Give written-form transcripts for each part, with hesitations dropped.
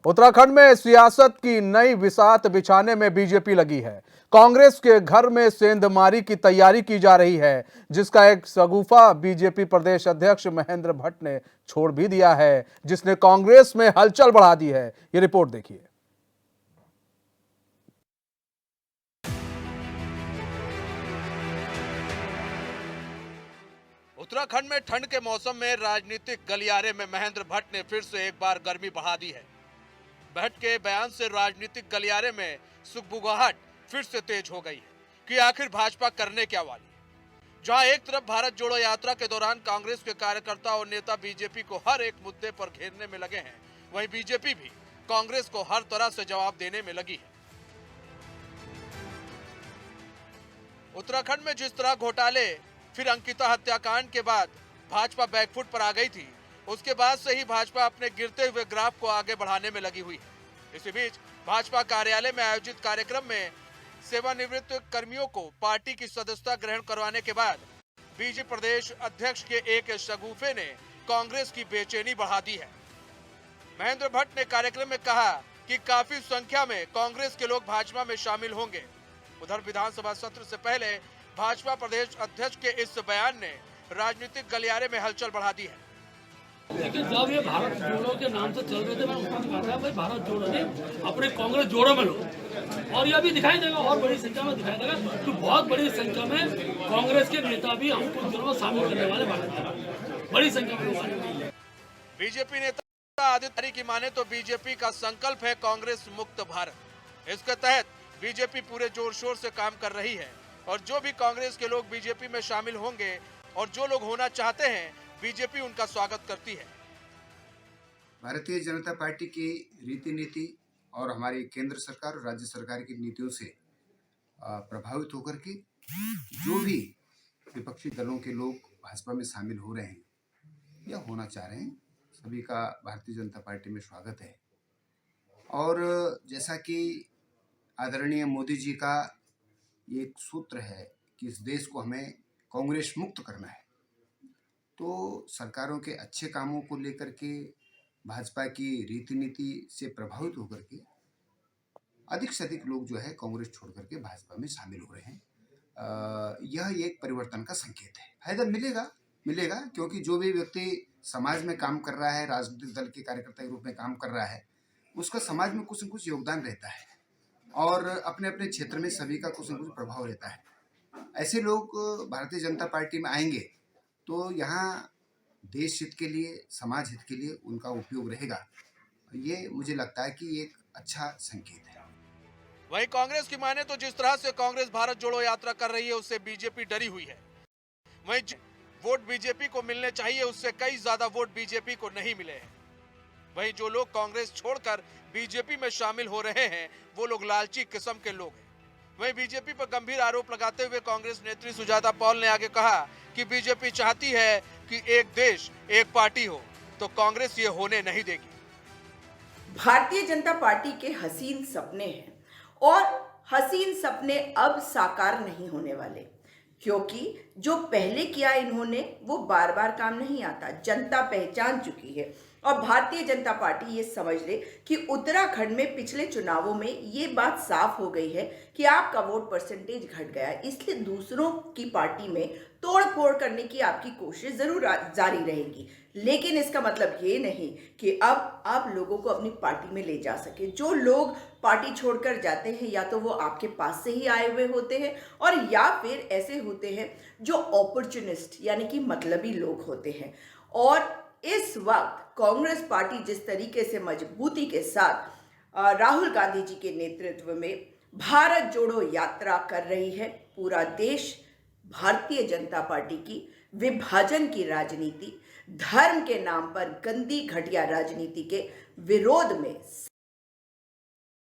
उत्तराखंड में सियासत की नई बिसात बिछाने में बीजेपी लगी है। कांग्रेस के घर में सेंधमारी की तैयारी की जा रही है, जिसका एक शगुफा बीजेपी प्रदेश अध्यक्ष महेंद्र भट्ट ने छोड़ भी दिया है, जिसने कांग्रेस में हलचल बढ़ा दी है। ये रिपोर्ट देखिए। उत्तराखंड में ठंड के मौसम में राजनीतिक गलियारे में महेंद्र भट्ट ने फिर से एक बार गर्मी बढ़ा दी है। भट्ट के बयान से राजनीतिक गलियारे में सुगबुगाहट फिर से तेज हो गई है कि आखिर भाजपा करने क्या वाली है। जहां एक तरफ भारत जोड़ो यात्रा के दौरान कांग्रेस के कार्यकर्ता और नेता बीजेपी को हर एक मुद्दे पर घेरने में लगे हैं, वहीं बीजेपी भी कांग्रेस को हर तरह से जवाब देने में लगी है। उत्तराखंड में जिस तरह घोटाले, फिर अंकिता हत्याकांड के बाद भाजपा बैकफुट पर आ गई थी, उसके बाद से ही भाजपा अपने गिरते हुए ग्राफ को आगे बढ़ाने में लगी हुई है। इसी बीच भाजपा कार्यालय में आयोजित कार्यक्रम में सेवानिवृत्त कर्मियों को पार्टी की सदस्यता ग्रहण करवाने के बाद बीजेपी प्रदेश अध्यक्ष के एक शगुफे ने कांग्रेस की बेचैनी बढ़ा दी है। महेंद्र भट्ट ने कार्यक्रम में कहा कि काफी संख्या में कांग्रेस के लोग भाजपा में शामिल होंगे। उधर विधानसभा सत्र से पहले भाजपा प्रदेश अध्यक्ष के इस बयान ने राजनीतिक गलियारे में हलचल बढ़ा दी है। लेकिन जब ये भारत जोड़ो के नाम से चल रहे थे, मैं उसको कहा था भाई भारत जोड़ो ने अपने कांग्रेस जोड़ो में लो, और ये अभी दिखाई देगा और बड़ी संख्या में दिखाई देगा तो बहुत बड़ी संख्या में कांग्रेस के नेता भी हमको जोड़ो में शामिल करने वाले बड़ी संख्या में। बीजेपी नेता आदित्य तारी की माने तो बीजेपी का संकल्प है कांग्रेस मुक्त भारत। इसके तहत बीजेपी पूरे जोर शोर से काम कर रही है और जो भी कांग्रेस के लोग बीजेपी में शामिल होंगे और जो लोग होना चाहते हैं, बीजेपी उनका स्वागत करती है। भारतीय जनता पार्टी की रीति नीति और हमारी केंद्र सरकार और राज्य सरकार की नीतियों से प्रभावित होकर के जो भी विपक्षी दलों के लोग भाजपा में शामिल हो रहे हैं या होना चाह रहे हैं, सभी का भारतीय जनता पार्टी में स्वागत है। और जैसा कि आदरणीय मोदी जी का एक सूत्र है कि इस देश को हमें कांग्रेस मुक्त करना है, तो सरकारों के अच्छे कामों को लेकर के भाजपा की रीति नीति से प्रभावित होकर के अधिक से अधिक लोग जो है कांग्रेस छोड़ करके भाजपा में शामिल हो रहे हैं। यह एक परिवर्तन का संकेत है। फायदा मिलेगा क्योंकि जो भी व्यक्ति समाज में काम कर रहा है, राजनीतिक दल के कार्यकर्ता के रूप में काम कर रहा है, उसका समाज में कुछ न कुछ योगदान रहता है और अपने अपने क्षेत्र में सभी का कुछ न कुछ प्रभाव रहता है। ऐसे लोग भारतीय जनता पार्टी में आएंगे तो यहाँ देश हित के लिए, समाज हित के लिए उनका उपयोग रहेगा। ये मुझे लगता है कि एक अच्छा संकेत है। वहीं कांग्रेस की माने तो जिस तरह से कांग्रेस भारत जोड़ो यात्रा कर रही है, उससे बीजेपी डरी हुई है। वहीं वोट बीजेपी को मिलने चाहिए, उससे कई ज्यादा वोट बीजेपी को नहीं मिले हैं। वहीं जो लोग कांग्रेस छोड़कर बीजेपी में शामिल हो रहे हैं, वो लोग लालची किस्म के लोग हैं। वहीं बीजेपी पर गंभीर आरोप लगाते हुए कांग्रेस नेत्री सुजाता पॉल ने आगे कहा कि बीजेपी चाहती है कि एक देश एक पार्टी हो, तो कांग्रेस ये होने नहीं देगी। भारतीय जनता पार्टी के हसीन सपने हैं और हसीन सपने अब साकार नहीं होने वाले, क्योंकि जो पहले किया इन्होंने वो बार बार काम नहीं आता। जनता पहचान चुकी है और भारतीय जनता पार्टी ये समझ ले कि उत्तराखंड में पिछले चुनावों में ये बात साफ हो गई है कि आपका वोट परसेंटेज घट गया है, इसलिए दूसरों की पार्टी में तोड़ फोड़ करने की आपकी कोशिश जरूर जारी रहेगी। लेकिन इसका मतलब ये नहीं कि अब आप लोगों को अपनी पार्टी में ले जा सके। जो लोग पार्टी छोड़कर जाते हैं या तो वो आपके पास से ही आए हुए होते हैं और या फिर ऐसे होते हैं जो अपॉर्चुनिस्ट यानी कि मतलबी लोग होते हैं। और इस वक्त कांग्रेस पार्टी जिस तरीके से मजबूती के साथ राहुल गांधी जी के नेतृत्व में भारत जोड़ो यात्रा कर रही है, पूरा देश भारतीय जनता पार्टी की विभाजन की राजनीति, धर्म के नाम पर गंदी घटिया राजनीति के विरोध में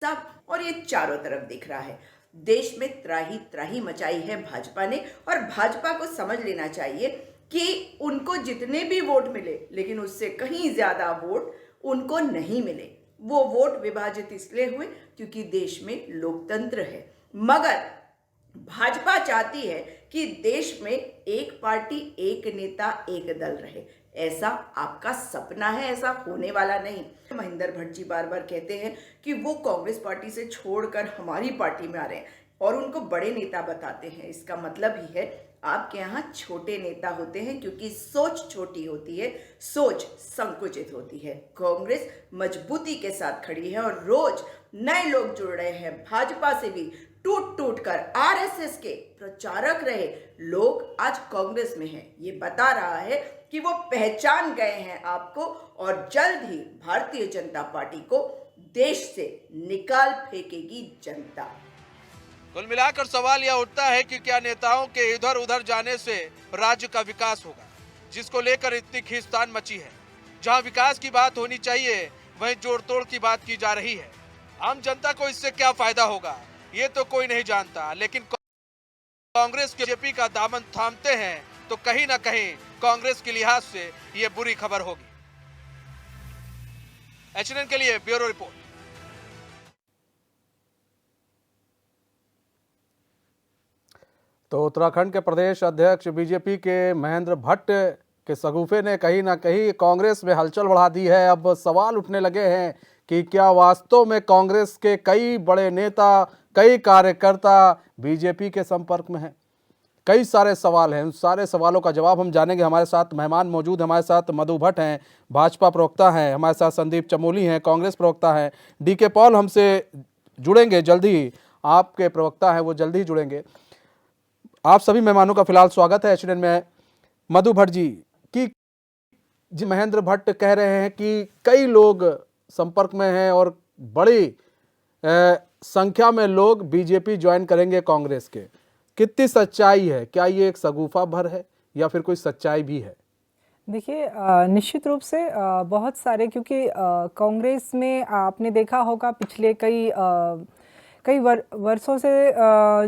सब और ये चारों तरफ दिख रहा है। देश में त्राही त्राही मचाई है भाजपा ने और भाजपा को समझ लेना चाहिए कि उनको जितने भी वोट मिले, लेकिन उससे कहीं ज्यादा वोट उनको नहीं मिले। वो वोट विभाजित इसलिए हुए क्योंकि देश में लोकतंत्र है, मगर भाजपा चाहती है कि देश में एक पार्टी, एक नेता, एक दल रहे। ऐसा आपका सपना है, ऐसा होने वाला नहीं। महेंद्र भट्ट जी बार बार कहते हैं कि वो कांग्रेस पार्टी से छोड़कर हमारी पार्टी में आ रहे हैं और उनको बड़े नेता बताते हैं। इसका मतलब ही है आपके यहाँ छोटे नेता होते हैं, क्योंकि सोच छोटी होती है, सोच संकुचित होती है। कांग्रेस मजबूती के साथ खड़ी है और रोज नए लोग जुड़ रहे हैं। भाजपा से भी टूट टूट कर आरएसएस के प्रचारक रहे लोग आज कांग्रेस में हैं। ये बता रहा है कि वो पहचान गए हैं आपको और जल्द ही भारतीय जनता पार्टी को देश से निकाल फेंकेगी जनता। कुल मिलाकर सवाल यह उठता है कि क्या नेताओं के इधर उधर जाने से राज्य का विकास होगा, जिसको लेकर इतनी खींचतान मची है। जहां विकास की बात होनी चाहिए वहीं जोड़ तोड़ की बात की जा रही है। आम जनता को इससे क्या फायदा होगा ये तो कोई नहीं जानता, लेकिन कांग्रेस के बीजेपी का दामन थामते हैं तो कहीं ना कहीं कांग्रेस के लिहाज से ये बुरी खबर होगी। एचएनएन के लिए ब्यूरो रिपोर्ट। तो उत्तराखंड के प्रदेश अध्यक्ष बीजेपी के महेंद्र भट्ट के सगुफे ने कहीं ना कहीं कांग्रेस में हलचल बढ़ा दी है। अब सवाल उठने लगे हैं कि क्या वास्तव में कांग्रेस के कई बड़े नेता, कई कार्यकर्ता बीजेपी के संपर्क में हैं। कई सारे सवाल हैं, उन सारे सवालों का जवाब हम जानेंगे। हमारे साथ मेहमान मौजूद हैं। हमारे साथ मधु भट्ट हैं, भाजपा प्रवक्ता हैं। हमारे साथ संदीप चमोली हैं, कांग्रेस प्रवक्ता हैं। डीके पॉल हमसे जुड़ेंगे जल्दी ही, आपके प्रवक्ता हैं, वो जल्दी ही जुड़ेंगे। आप सभी मेहमानों का फिलहाल स्वागत है एचएनएन में। मधु भट्ट जी महेंद्र भट्ट कह रहे हैं कि कई लोग संपर्क में हैं और बड़ी संख्या में लोग बीजेपी ज्वाइन करेंगे कांग्रेस के। कितनी सच्चाई है? क्या ये एक सगुफा भर है या फिर कोई सच्चाई भी है? देखिए, निश्चित रूप से बहुत सारे, क्योंकि कांग्रेस में आपने देखा होगा पिछले कई वर्षों से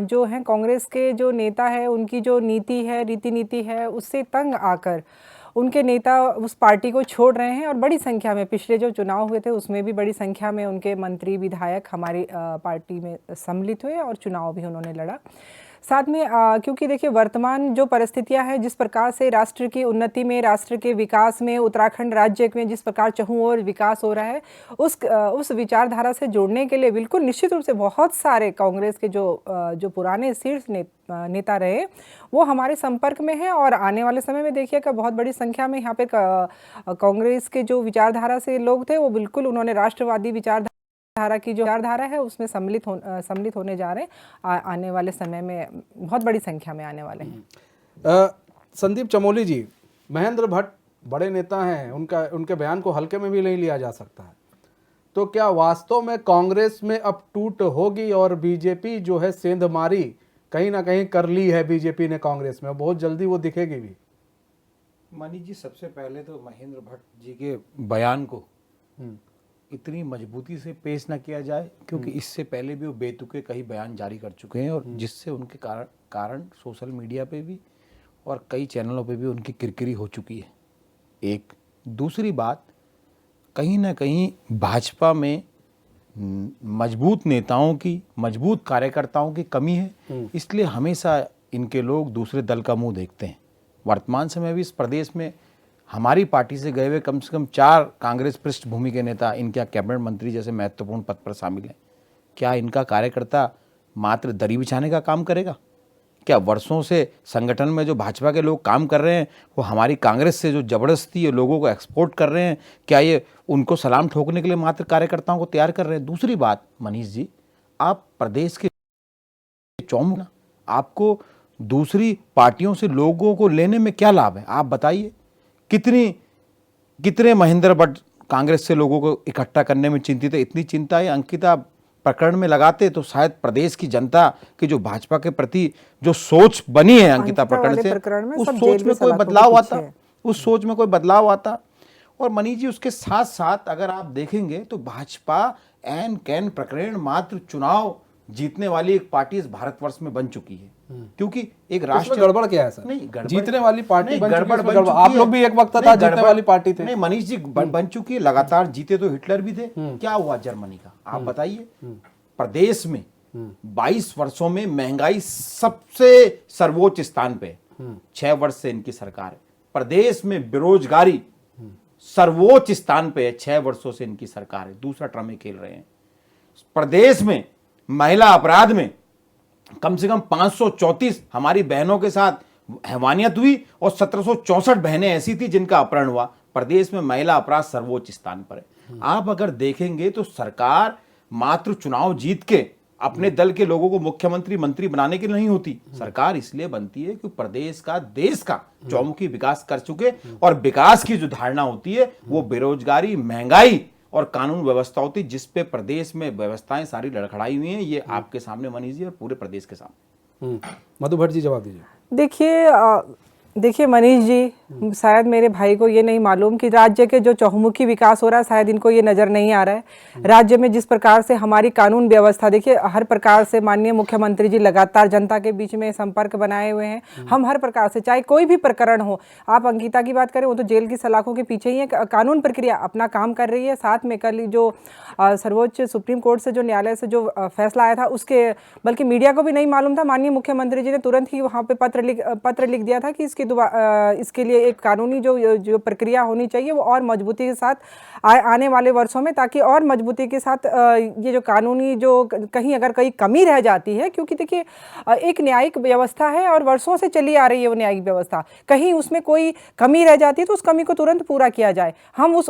जो हैं कांग्रेस के जो नेता है, उनकी जो नीति है, रीति नीति है, उससे तंग आकर उनके नेता उस पार्टी को छोड़ रहे हैं। और बड़ी संख्या में पिछले जो चुनाव हुए थे उसमें भी बड़ी संख्या में उनके मंत्री विधायक हमारी पार्टी में सम्मिलित हुए और चुनाव भी उन्होंने लड़ा। साथ में क्योंकि देखिए वर्तमान जो परिस्थितियां हैं, जिस प्रकार से राष्ट्र की उन्नति में, राष्ट्र के विकास में, उत्तराखंड राज्य में जिस प्रकार चहुं ओर विकास हो रहा है, उस विचारधारा से जोड़ने के लिए बिल्कुल निश्चित रूप से बहुत सारे कांग्रेस के जो पुराने शीर्ष नेता रहे वो हमारे संपर्क में हैं। और आने वाले समय में देखिएगा बहुत बड़ी संख्या में यहाँ पे कांग्रेस के जो विचारधारा से लोग थे वो बिल्कुल उन्होंने राष्ट्रवादी विचारधारा की जो विचारधारा है उसमें सम्मिलित होने जा रहे हैं। आने वाले समय में बहुत बड़ी संख्या में आने वाले हैं। संदीप चमोली जी, महेंद्र भट्ट बड़े नेता हैं, उनके बयान को हल्के में भी नहीं लिया जा सकता है। तो क्या वास्तव में कांग्रेस में अब टूट होगी और बीजेपी जो है सेंधमारी कहीं ना कहीं कर ली है बीजेपी ने कांग्रेस में, बहुत जल्दी वो दिखेगी भी? मनीष जी, सबसे पहले तो महेंद्र भट्ट जी के बयान को इतनी मजबूती से पेश ना किया जाए, क्योंकि इससे पहले भी वो बेतुके कई बयान जारी कर चुके हैं और जिससे उनके कारण सोशल मीडिया पे भी और कई चैनलों पे भी उनकी किरकिरी हो चुकी है। एक दूसरी बात, कहीं ना कहीं भाजपा में मजबूत नेताओं की, मजबूत कार्यकर्ताओं की कमी है, इसलिए हमेशा इनके लोग दूसरे दल का मुंह देखते हैं। वर्तमान समय भी इस प्रदेश में हमारी पार्टी से गए हुए कम से कम 4 कांग्रेस पृष्ठभूमि के नेता इनके कैबिनेट मंत्री जैसे महत्वपूर्ण पद पर शामिल हैं। क्या इनका कार्यकर्ता मात्र दरी बिछाने का काम करेगा? क्या वर्षों से संगठन में जो भाजपा के लोग काम कर रहे हैं वो हमारी कांग्रेस से जो जबरदस्ती ये लोगों को एक्सपोर्ट कर रहे हैं, क्या ये उनको सलाम ठोकने के लिए मात्र कार्यकर्ताओं को तैयार कर रहे हैं? दूसरी बात मनीष जी, आप प्रदेश के चौमुखी, आपको दूसरी पार्टियों से लोगों को लेने में क्या लाभ है? आप बताइए। कितने महेंद्र भट्ट कांग्रेस से लोगों को इकट्ठा करने में चिंतित है? इतनी चिंता है अंकिता प्रकरण में लगाते तो शायद प्रदेश की जनता की जो भाजपा के प्रति जो सोच बनी है अंकिता प्रकरण से, उस सोच में कोई बदलाव आता, उस सोच में कोई बदलाव आता। और मनीष जी, उसके साथ साथ अगर आप देखेंगे तो भाजपा एन कैन प्रकरण मात्र चुनाव जीतने वाली एक पार्टी इस भारतवर्ष में बन चुकी है, क्योंकि एक राष्ट्र गड़बड़ क्या है सर? नहीं, जीतने वाली पार्टी बन चुकी है, गड़बड़ आप लोग भी एक वक्त था जीतने वाली पार्टी थे। नहीं मनीष जी, बन चुकी है, लगातार जीते तो हिटलर भी थे। क्या हुआ जर्मनी का, आप बताइए। प्रदेश में 22 वर्षों में महंगाई सबसे सर्वोच्च स्थान पे, 6 वर्ष से इनकी सरकार है, प्रदेश में बेरोजगारी सर्वोच्च स्थान पे है। 6 वर्षों से इनकी सरकार है, दूसरा टर्म में खेल रहे हैं। प्रदेश में महिला अपराध में कम से कम 534 हमारी बहनों के साथ हैवानियत हुई और 1764 बहनें ऐसी थी जिनका अपहरण हुआ। प्रदेश में महिला अपराध सर्वोच्च स्थान पर है। आप अगर देखेंगे तो सरकार मात्र चुनाव जीत के अपने दल के लोगों को मुख्यमंत्री मंत्री बनाने के लिए नहीं होती। सरकार इसलिए बनती है कि प्रदेश का देश का चौमुखी विकास कर चुके, और विकास की जो धारणा होती है वो बेरोजगारी, महंगाई और कानून व्यवस्था होती, जिस पे प्रदेश में व्यवस्थाएं सारी लड़खड़ाई हुई हैं। ये आपके सामने मनीष जी और पूरे प्रदेश के सामने। मधु भट्ट जी जवाब देखिए देखिए मनीष जी, शायद मेरे भाई को ये नहीं मालूम कि राज्य के जो चहुमुखी विकास हो रहा है, शायद इनको ये नज़र नहीं आ रहा है। राज्य में जिस प्रकार से हमारी कानून व्यवस्था, देखिए हर प्रकार से माननीय मुख्यमंत्री जी लगातार जनता के बीच में संपर्क बनाए हुए हैं। हम हर प्रकार से, चाहे कोई भी प्रकरण हो, आप अंकिता की बात करें, वो तो जेल की सलाखों के पीछे ही है। कानून प्रक्रिया अपना काम कर रही है। साथ में कल जो सर्वोच्च सुप्रीम कोर्ट से जो न्यायालय से जो फैसला आया था, उसके बल्कि मीडिया को भी नहीं मालूम था, माननीय मुख्यमंत्री जी ने तुरंत ही वहाँ पे पत्र लिख दिया था कि इसके लिए एक कानूनी जो प्रक्रिया होनी चाहिए वो और मजबूती के साथ आने वाले वर्षों में, ताकि और मजबूती के साथ ये जो कानूनी जो कहीं अगर कहीं कमी रह जाती है, क्योंकि देखिए एक न्यायिक व्यवस्था है और वर्षों से चली आ रही है वो न्यायिक व्यवस्था, कहीं उसमें कोई कमी रह जाती है तो उस कमी को तुरंत पूरा किया जाए। हम उस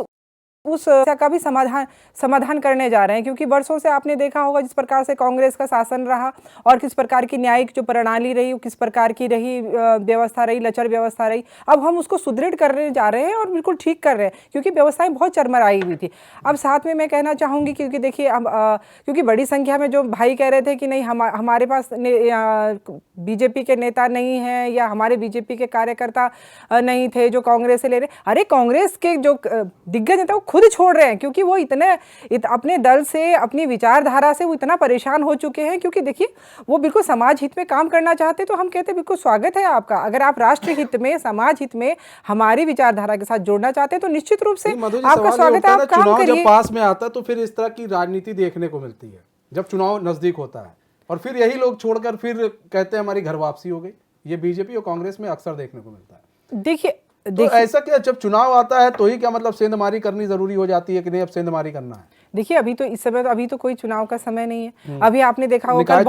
समस्या का भी समाधान करने जा रहे हैं, क्योंकि वर्षों से आपने देखा होगा जिस प्रकार से कांग्रेस का शासन रहा और किस प्रकार की न्यायिक जो प्रणाली रही, किस प्रकार की रही व्यवस्था रही, लचर व्यवस्था रही। अब हम उसको सुदृढ़ करने जा रहे हैं और बिल्कुल ठीक कर रहे हैं, क्योंकि व्यवस्थाएं बहुत चरमराई हुई थी। अब साथ में मैं कहना चाहूँगी, क्योंकि देखिए अब क्योंकि बड़ी संख्या में जो भाई कह रहे थे कि नहीं हमारे पास बीजेपी के नेता नहीं हैं या हमारे बीजेपी के कार्यकर्ता नहीं थे जो कांग्रेस से ले रहे, अरे कांग्रेस के जो दिग्गज नेता खुद छोड़ रहे हैं, क्योंकि वो अपने दल से, अपनी विचारधारा से वो इतना परेशान हो चुके हैं। क्योंकि देखिए वो बिल्कुल समाज हित में काम करना चाहते, तो हम कहते हैं बिल्कुल स्वागत है आपका। अगर आप राष्ट्र हित में, समाज हित में हमारी विचारधारा के साथ जोड़ना चाहते हैं तो निश्चित रूप से आपका स्वागत है, आप काम करिए। जब पास में आता है तो फिर इस तरह की राजनीति देखने को मिलती है, जब चुनाव नजदीक होता है और फिर यही लोग छोड़कर फिर कहते हैं हमारी घर वापसी हो गई। ये बीजेपी और कांग्रेस में अक्सर देखने को मिलता है। देखिए तो ऐसा क्या, जब चुनाव आता है तो ही क्या मतलब सेंधमारी करनी जरूरी हो जाती है कि नहीं अब सेंधमारी करना है? देखिए अभी तो इस समय अभी तो कोई चुनाव का समय नहीं है। अभी आपने देखा होगा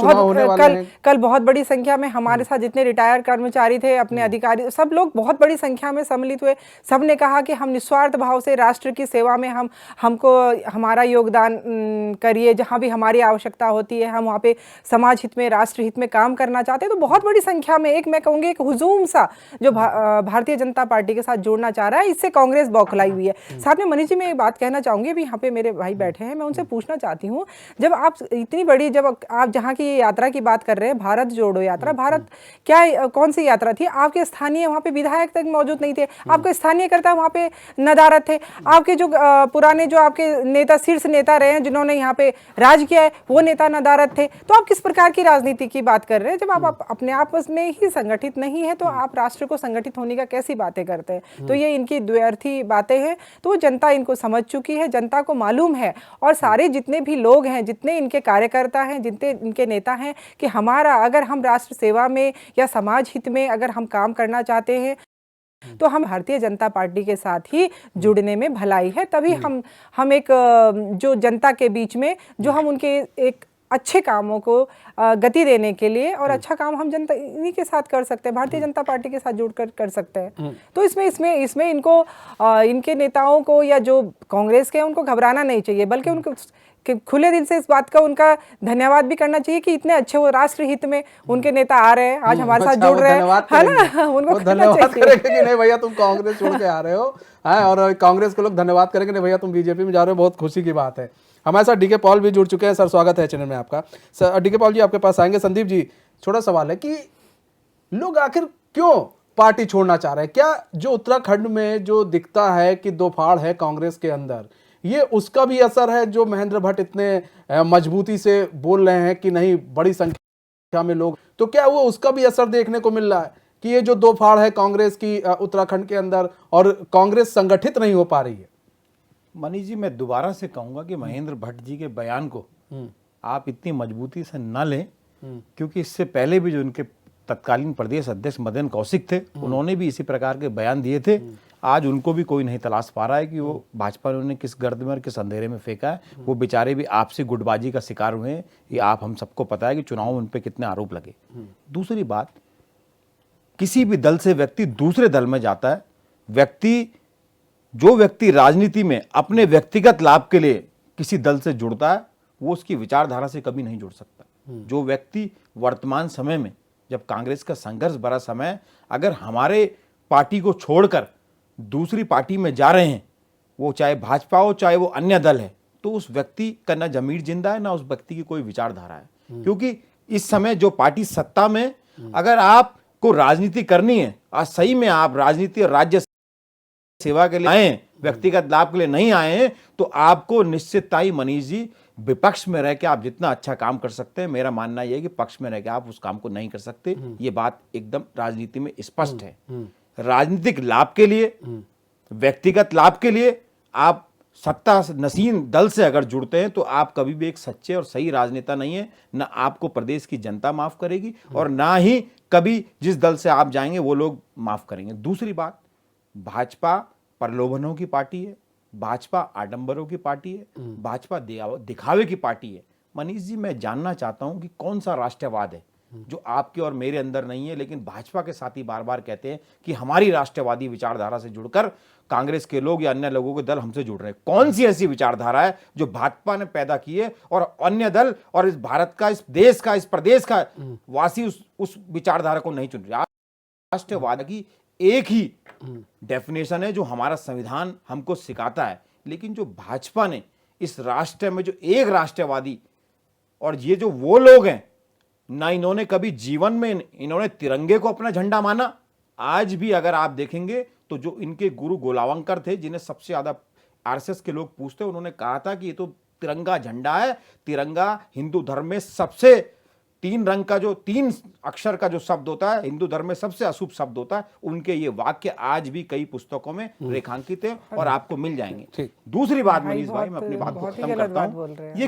कल बहुत बड़ी संख्या में हमारे साथ जितने रिटायर्ड कर्मचारी थे, अपने अधिकारी, सब लोग बहुत बड़ी संख्या में सम्मिलित हुए। सब ने कहा कि हम निस्वार्थ भाव से राष्ट्र की सेवा में हमको हमारा योगदान करिए, जहाँ भी हमारी आवश्यकता होती है हम वहाँ पे समाज हित में, राष्ट्र हित में काम करना चाहते हैं। तो बहुत बड़ी संख्या में एक, मैं कहूँगी एक हुजूम सा जो भारतीय जनता पार्टी के साथ जोड़ना चाह रहा है, इससे कांग्रेस बौखलाई हुई है। साथ में मनीष जी मैं एक बात कहना चाहूँगी, अभी यहाँ पे मेरे भाई बैठे हैं, मैं उनसे पूछना चाहती हूँ, जब आप इतनी बड़ी, जब आप जहाँ की यात्रा की बात कर रहे हैं, भारत जोड़ो यात्रा, भारत क्या कौन सी यात्रा थी? आपके स्थानीय वहाँ पे विधायक तक मौजूद नहीं थे, आपके स्थानीय कर्ता वहाँ पे नदारत थे, आपके जो पुराने जो आपके नेता, शीर्ष नेता रहे हैं जिन्होंने यहाँ पे राज किया है, वो नेता नदारत थे। तो आप किस प्रकार की राजनीति की बात कर रहे हैं? जब आप अपने आपस में ही संगठित नहीं है तो आप राष्ट्र को संगठित होने का कैसी बातें करते हैं? तो ये इनकी द्व्यर्थी बातें हैं। तो जनता इनको समझ चुकी है, जनता को मालूम है, और सारे जितने भी लोग हैं, जितने इनके कार्यकर्ता हैं, जितने इनके नेता हैं, कि हमारा अगर हम राष्ट्र सेवा में या समाज हित में अगर हम काम करना चाहते हैं तो हम भारतीय जनता पार्टी के साथ ही जुड़ने में भलाई है। तभी हम एक जो जनता के बीच में जो हम उनके एक अच्छे कामों को गति देने के लिए, और अच्छा काम हम जनता इन्हीं के साथ कर सकते हैं, भारतीय जनता पार्टी के साथ जुड़कर कर सकते हैं। तो इसमें इनको इनके नेताओं को या जो कांग्रेस के हैं उनको घबराना नहीं चाहिए, बल्कि उनको खुले दिल से इस बात का उनका धन्यवाद भी करना चाहिए कि इतने अच्छे वो राष्ट्र हित में उनके नेता आ रहे हैं, आज हमारे साथ जुड़ रहे हैं, है ना? उनको धन्यवाद करेंगे कि नहीं भैया तुम कांग्रेस छोड़ के आ रहे हो, और कांग्रेस के लोग धन्यवाद करेंगे नहीं भैया तुम बीजेपी में जा रहे हो, बहुत खुशी की बात है। हमारे साथ डीके पॉल भी जुड़ चुके हैं। सर स्वागत है चैनल में आपका। सर डीके पॉल जी आपके पास आएंगे। संदीप जी, छोटा सवाल है कि लोग आखिर क्यों पार्टी छोड़ना चाह रहे हैं? क्या जो उत्तराखंड में जो दिखता है कि दो फाड़ है कांग्रेस के अंदर, ये उसका भी असर है जो महेंद्र भट्ट इतने मजबूती से बोल रहे हैं कि नहीं बड़ी संख्या में लोग, तो क्या वो उसका भी असर देखने को मिल रहा है कि ये जो दो फाड़ है कांग्रेस की उत्तराखंड के अंदर और कांग्रेस संगठित नहीं हो पा रही है? मनीष जी मैं दोबारा से कहूंगा कि महेंद्र भट्ट जी के बयान को आप इतनी मजबूती से न लें, क्योंकि इससे पहले भी जो इनके तत्कालीन प्रदेश अध्यक्ष मदन कौशिक थे, उन्होंने भी इसी प्रकार के बयान दिए थे। आज उनको भी कोई नहीं तलाश पा रहा है कि वो भाजपा ने उन्हें किस गर्द में और किस अंधेरे में फेंका है। वो बेचारे भी आपसी गुटबाजी का शिकार हुए हैं। ये आप हम सबको पता है कि चुनाव में उन पर कितने आरोप लगे। दूसरी बात, किसी भी दल से व्यक्ति दूसरे दल में जाता है, जो व्यक्ति राजनीति में अपने व्यक्तिगत लाभ के लिए किसी दल से जुड़ता है, वो उसकी विचारधारा से कभी नहीं जुड़ सकता। जो व्यक्ति वर्तमान समय में, जब कांग्रेस का संघर्ष भरा समय, अगर हमारे पार्टी को छोड़कर दूसरी पार्टी में जा रहे हैं, वो चाहे भाजपा हो चाहे वो अन्य दल है, तो उस व्यक्ति का ना जमीर जिंदा है, ना उस व्यक्ति की कोई विचारधारा है। क्योंकि इस समय जो पार्टी सत्ता में, अगर आपको राजनीति करनी है, आज सही में आप राजनीति और राज्य सेवा के लिए आए हैं, व्यक्तिगत लाभ के लिए नहीं आए हैं, तो आपको निश्चितता ही मनीष जी विपक्ष में रह के आप जितना अच्छा काम कर सकते हैं, मेरा मानना यह है कि पक्ष में रह के आप उस काम को नहीं कर सकते। ये बात एकदम राजनीति में स्पष्ट है। राजनीतिक लाभ के लिए, व्यक्तिगत लाभ के लिए आप सत्ता नसीन दल से अगर जुड़ते हैं, तो आप कभी भी एक सच्चे और सही राजनेता नहीं है। ना आपको प्रदेश की जनता माफ करेगी और ना ही कभी जिस दल से आप जाएंगे वो लोग माफ करेंगे। दूसरी बात, भाजपा प्रलोभनों की पार्टी है, भाजपा आडंबरों की पार्टी है, भाजपा दिखावे की पार्टी है। मनीष जी, मैं जानना चाहता हूं कि कौन सा राष्ट्रवाद है जो आपके और मेरे अंदर नहीं है, लेकिन भाजपा के साथी बार बार कहते हैं कि हमारी राष्ट्रवादी विचारधारा से जुड़कर कांग्रेस के लोग या अन्य लोगों के दल हमसे जुड़ रहे हैं। कौन सी ऐसी विचारधारा है जो भाजपा ने पैदा की है और अन्य दल और इस भारत का, इस देश का, इस प्रदेश का वासी उस विचारधारा को नहीं चुन रहे? राष्ट्रवाद की एक ही डेफिनेशन है जो हमारा संविधान हमको सिखाता है, लेकिन जो भाजपा ने इस राष्ट्र में जो एक राष्ट्रवादी, और ये जो वो लोग हैं, ना इन्होंने कभी जीवन में इन्होंने तिरंगे को अपना झंडा माना। आज भी अगर आप देखेंगे तो जो इनके गुरु गोलावंकर थे, जिन्हें सबसे ज्यादा आरएसएस के लोग पूछते, उन्होंने कहा था कि ये तो तिरंगा झंडा है। तिरंगा हिंदू धर्म में सबसे 3 रंग का जो 3 अक्षर का जो शब्द होता है, हिंदू धर्म में सबसे अशुभ शब्द होता है। उनके ये वाक्य आज भी कई पुस्तकों में रेखांकित है और आपको मिल जाएंगे। दूसरी बात मनीष भाई, मैं अपनी बात को खत्म करता हूं, ये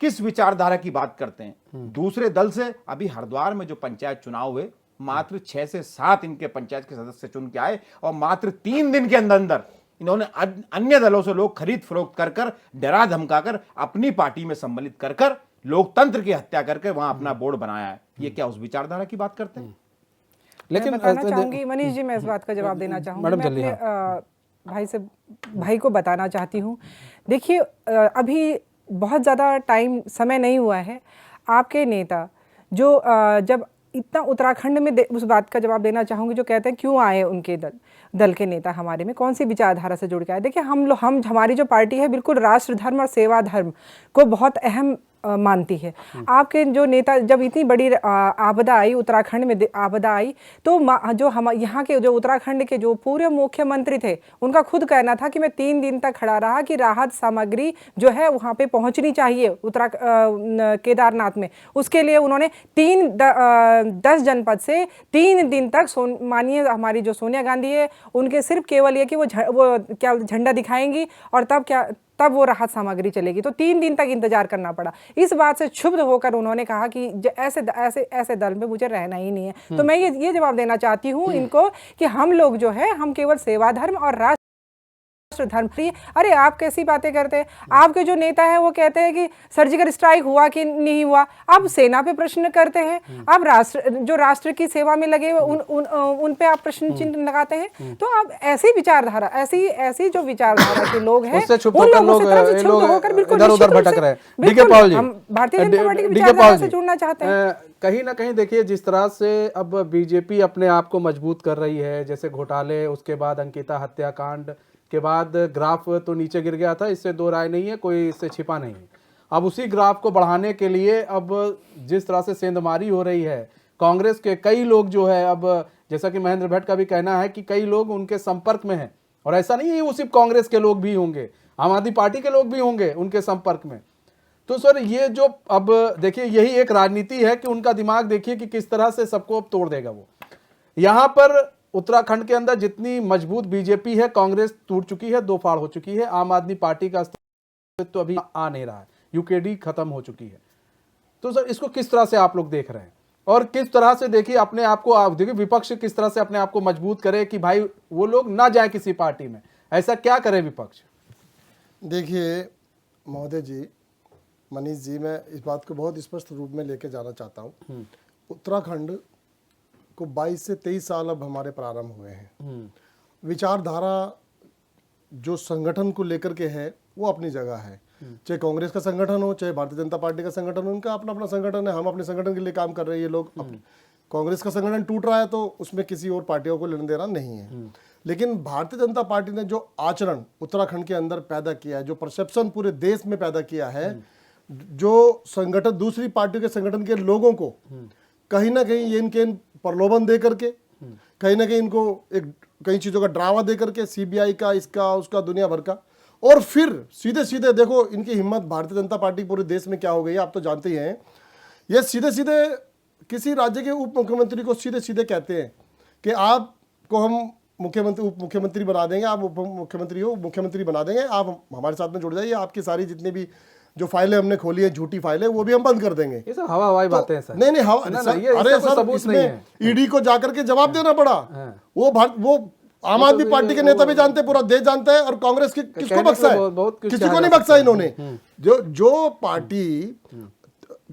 किस विचारधारा की बात करते हैं? दूसरे दल से अभी हरिद्वार में जो पंचायत चुनाव हुए, मात्र 6 से 7 इनके पंचायत के सदस्य चुन के आए और मात्र 3 दिन के अंदर अंदर इन्होंने अन्य दलों से लोग खरीद फरोख्त कर डरा धमकाकर अपनी पार्टी में सम्मिलित कर लोकतंत्र की हत्या करके वहां अपना बोर्ड बनाया है। ये क्या उस विचारधारा की बात करते हैं? लेकिन मैं बताना चाहूंगी मनीष जी, मैं इस बात का जवाब देना चाहूंगी। मैं अपने भाई को बताना चाहती हूँ। देखिए, अभी बहुत ज़्यादा समय नहीं हुआ है। आपके नेता जो जब इतना उत्तराखंड में उस बात का जवाब देना चाहूँगी जो कहते हैं क्यों आए उनके दल के नेता हमारे में, कौन सी विचारधारा से जुड़ के आए। देखिए, हमारी जो पार्टी है बिल्कुल राष्ट्र धर्म और सेवा धर्म को बहुत अहम मानती है। आपके जो नेता, जब इतनी बड़ी आपदा आई, उत्तराखंड में आपदा आई, तो जो हम यहाँ के जो उत्तराखंड के जो पूर्व मुख्यमंत्री थे, उनका खुद कहना था कि मैं 3 दिन तक खड़ा रहा कि राहत सामग्री जो है वहाँ पे पहुँचनी चाहिए केदारनाथ में। उसके लिए उन्होंने 10 जनपद से 3 दिन तक मानिए हमारी जो सोनिया गांधी है, उनके सिर्फ केवल ये कि वो क्या झंडा दिखाएंगी और तब वो राहत सामग्री चलेगी। तो 3 दिन तक इंतजार करना पड़ा। इस बात से क्षुब्ध होकर उन्होंने कहा कि ऐसे दल में मुझे रहना ही नहीं है। तो मैं ये जवाब देना चाहती हूँ इनको कि हम लोग जो है, हम केवल सेवा धर्म और राष्ट्र धर्म। अरे आप कैसी बातें करते हैं? आपके जो नेता है वो कहते हैं कि सर्जिकल स्ट्राइक हुआ कि नहीं हुआ। आप सेना पे प्रश्न करते हैं, आप राष्ट्र की सेवा में लगे उन पे आप प्रश्न चिन्ह लगाते हैं। तो आप ऐसी विचारधारा, ऐसी जो विचारधारा के लोग हैं, उन लोगों से क्षुब्ध होकर बिल्कुल इधर-उधर भटक रहे हैं। हम भारतीय जनता पार्टी की विचारधारा से जुड़ना चाहते हैं। कहीं ना कहीं देखिए, जिस तरह से अब बीजेपी अपने आप को मजबूत कर रही है, जैसे घोटाले, उसके बाद अंकिता हत्याकांड के बाद ग्राफ तो नीचे गिर गया था, इससे दो राय नहीं है, कोई इससे छिपा नहीं है। अब उसी ग्राफ को बढ़ाने के लिए अब जिस तरह से सेंधमारी हो रही है, कांग्रेस के कई लोग जो है, अब जैसा कि महेंद्र भट्ट का भी कहना है कि कई लोग उनके संपर्क में हैं, और ऐसा नहीं है वो सिर्फ कांग्रेस के लोग भी होंगे, आम आदमी पार्टी के लोग भी होंगे उनके संपर्क में। तो सर, ये जो अब देखिए, यही एक राजनीति है कि उनका दिमाग देखिए कि किस तरह से सबको अब तोड़ देगा वो। यहाँ पर उत्तराखंड के अंदर जितनी मजबूत बीजेपी है, कांग्रेस टूट चुकी है, 2 फाड़ हो चुकी है। आम आदमी पार्टी का अस्तित्व तो अभी आ नहीं रहा है, यूकेडी खत्म हो चुकी है। तो सर, इसको किस तरह से आप लोग देख रहे हैं? और किस तरह से देखिए अपने आप को, आप देखिए विपक्ष किस तरह से अपने आप को मजबूत करे कि भाई वो लोग ना जाए किसी पार्टी में, ऐसा क्या करे विपक्ष? देखिए महोदय जी, मनीष जी, मैं इस बात को बहुत स्पष्ट रूप में लेके जाना चाहता हूँ। उत्तराखंड को 22 से 23 साल अब हमारे प्रारंभ हुए हैं। विचारधारा जो संगठन को लेकर के है वो अपनी जगह है, चाहे कांग्रेस का संगठन हो, चाहे भारतीय जनता पार्टी का संगठन हो, उनका अपना अपना संगठन है। हम अपने संगठन के लिए काम कर रहे हैं, ये लोग कांग्रेस का संगठन टूट रहा है तो उसमें किसी और पार्टियों को लेना देना नहीं है। लेकिन भारतीय जनता पार्टी ने जो आचरण उत्तराखंड के अंदर पैदा किया है, जो परसेप्शन पूरे देश में पैदा किया है, जो संगठन दूसरी पार्टियों के संगठन के लोगों को कहीं ना कहीं ये इनके प्रलोभन दे करके, कहीं ना कहीं इनको एक कई चीज़ों का ड्रामा दे करके, सीबीआई का, इसका उसका, दुनिया भर का, और फिर सीधे सीधे देखो इनकी हिम्मत, भारतीय जनता पार्टी पूरे देश में क्या हो गई है आप तो जानते ही हैं। ये सीधे सीधे किसी राज्य के उप मुख्यमंत्री को सीधे सीधे कहते हैं कि आपको हम मुख्यमंत्री उप मुख्यमंत्री बना देंगे, आप उप मुख्यमंत्री हो, मुख्यमंत्री बना देंगे, आप हमारे साथ में जुड़ जाइए, आपकी सारी जितनी भी जो फाइलें हमने खोली है, झूठी फाइलें, वो भी हम बंद कर देंगे। ये सब हवाई बातें हैं सर। नहीं हवा, अरे सर इसमें ईडी को जाकर के जवाब देना पड़ा। वो आम आदमी पार्टी के नेता भी जानते हैं, पूरा देश जानता है, और कांग्रेस की किसको बख्शा है? किसी को नहीं बख्शा इन्होंने। जो पार्टी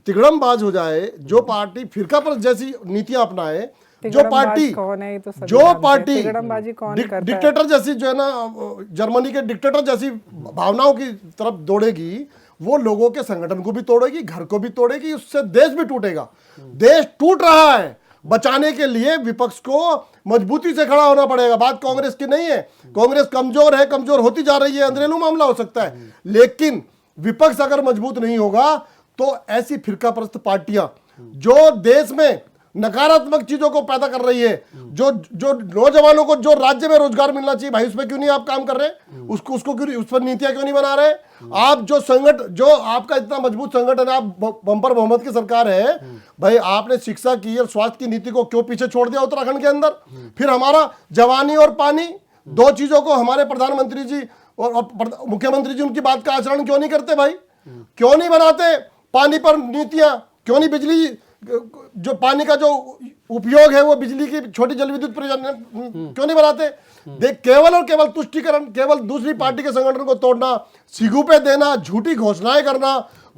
तिगड़मबाज हो जाए, जो पार्टी फिरका पर जैसी नीतियां अपनाए, जो पार्टी डिक्टेटर जैसी जो है ना, जर्मनी के डिक्टेटर जैसी भावनाओं की तरफ दौड़ेगी, वो लोगों के संगठन को भी तोड़ेगी, घर को भी तोड़ेगी, उससे देश भी टूटेगा। देश टूट रहा है, बचाने के लिए विपक्ष को मजबूती से खड़ा होना पड़ेगा। बात कांग्रेस की नहीं है, कांग्रेस कमजोर है, कमजोर होती जा रही है, अंदरूनी मामला हो सकता है, लेकिन विपक्ष अगर मजबूत नहीं होगा तो ऐसी फिरकापरस्त पार्टियां जो देश में नकारात्मक चीजों को पैदा कर रही है, जो नौजवानों को जो राज्य में रोजगार मिलना चाहिए, भाई उस पर क्यों नहीं आप काम कर रहे? उसको क्यों, उस पर नीतियां क्यों नहीं बना रहे? आप जो आपका इतना मजबूत संगठन है, आप बम्पर बहुमत की सरकार है, भाई आपने शिक्षा की और स्वास्थ्य की नीति को क्यों पीछे छोड़ दिया उत्तराखंड के अंदर? फिर हमारा जवानी और पानी, दो चीजों को हमारे प्रधानमंत्री जी और मुख्यमंत्री जी उनकी बात का आचरण क्यों नहीं करते? भाई क्यों नहीं बनाते पानी पर नीतियां? क्यों नहीं बिजली, जो पानी का जो उपयोग है वो बिजली की छोटी जल विद्युत परियोजना क्यों नहीं बनाते? देख, केवल और केवल तुष्टीकरण, केवल दूसरी पार्टी के संगठन को तोड़ना, सिगुपे देना, झूठी घोषणाएं करना,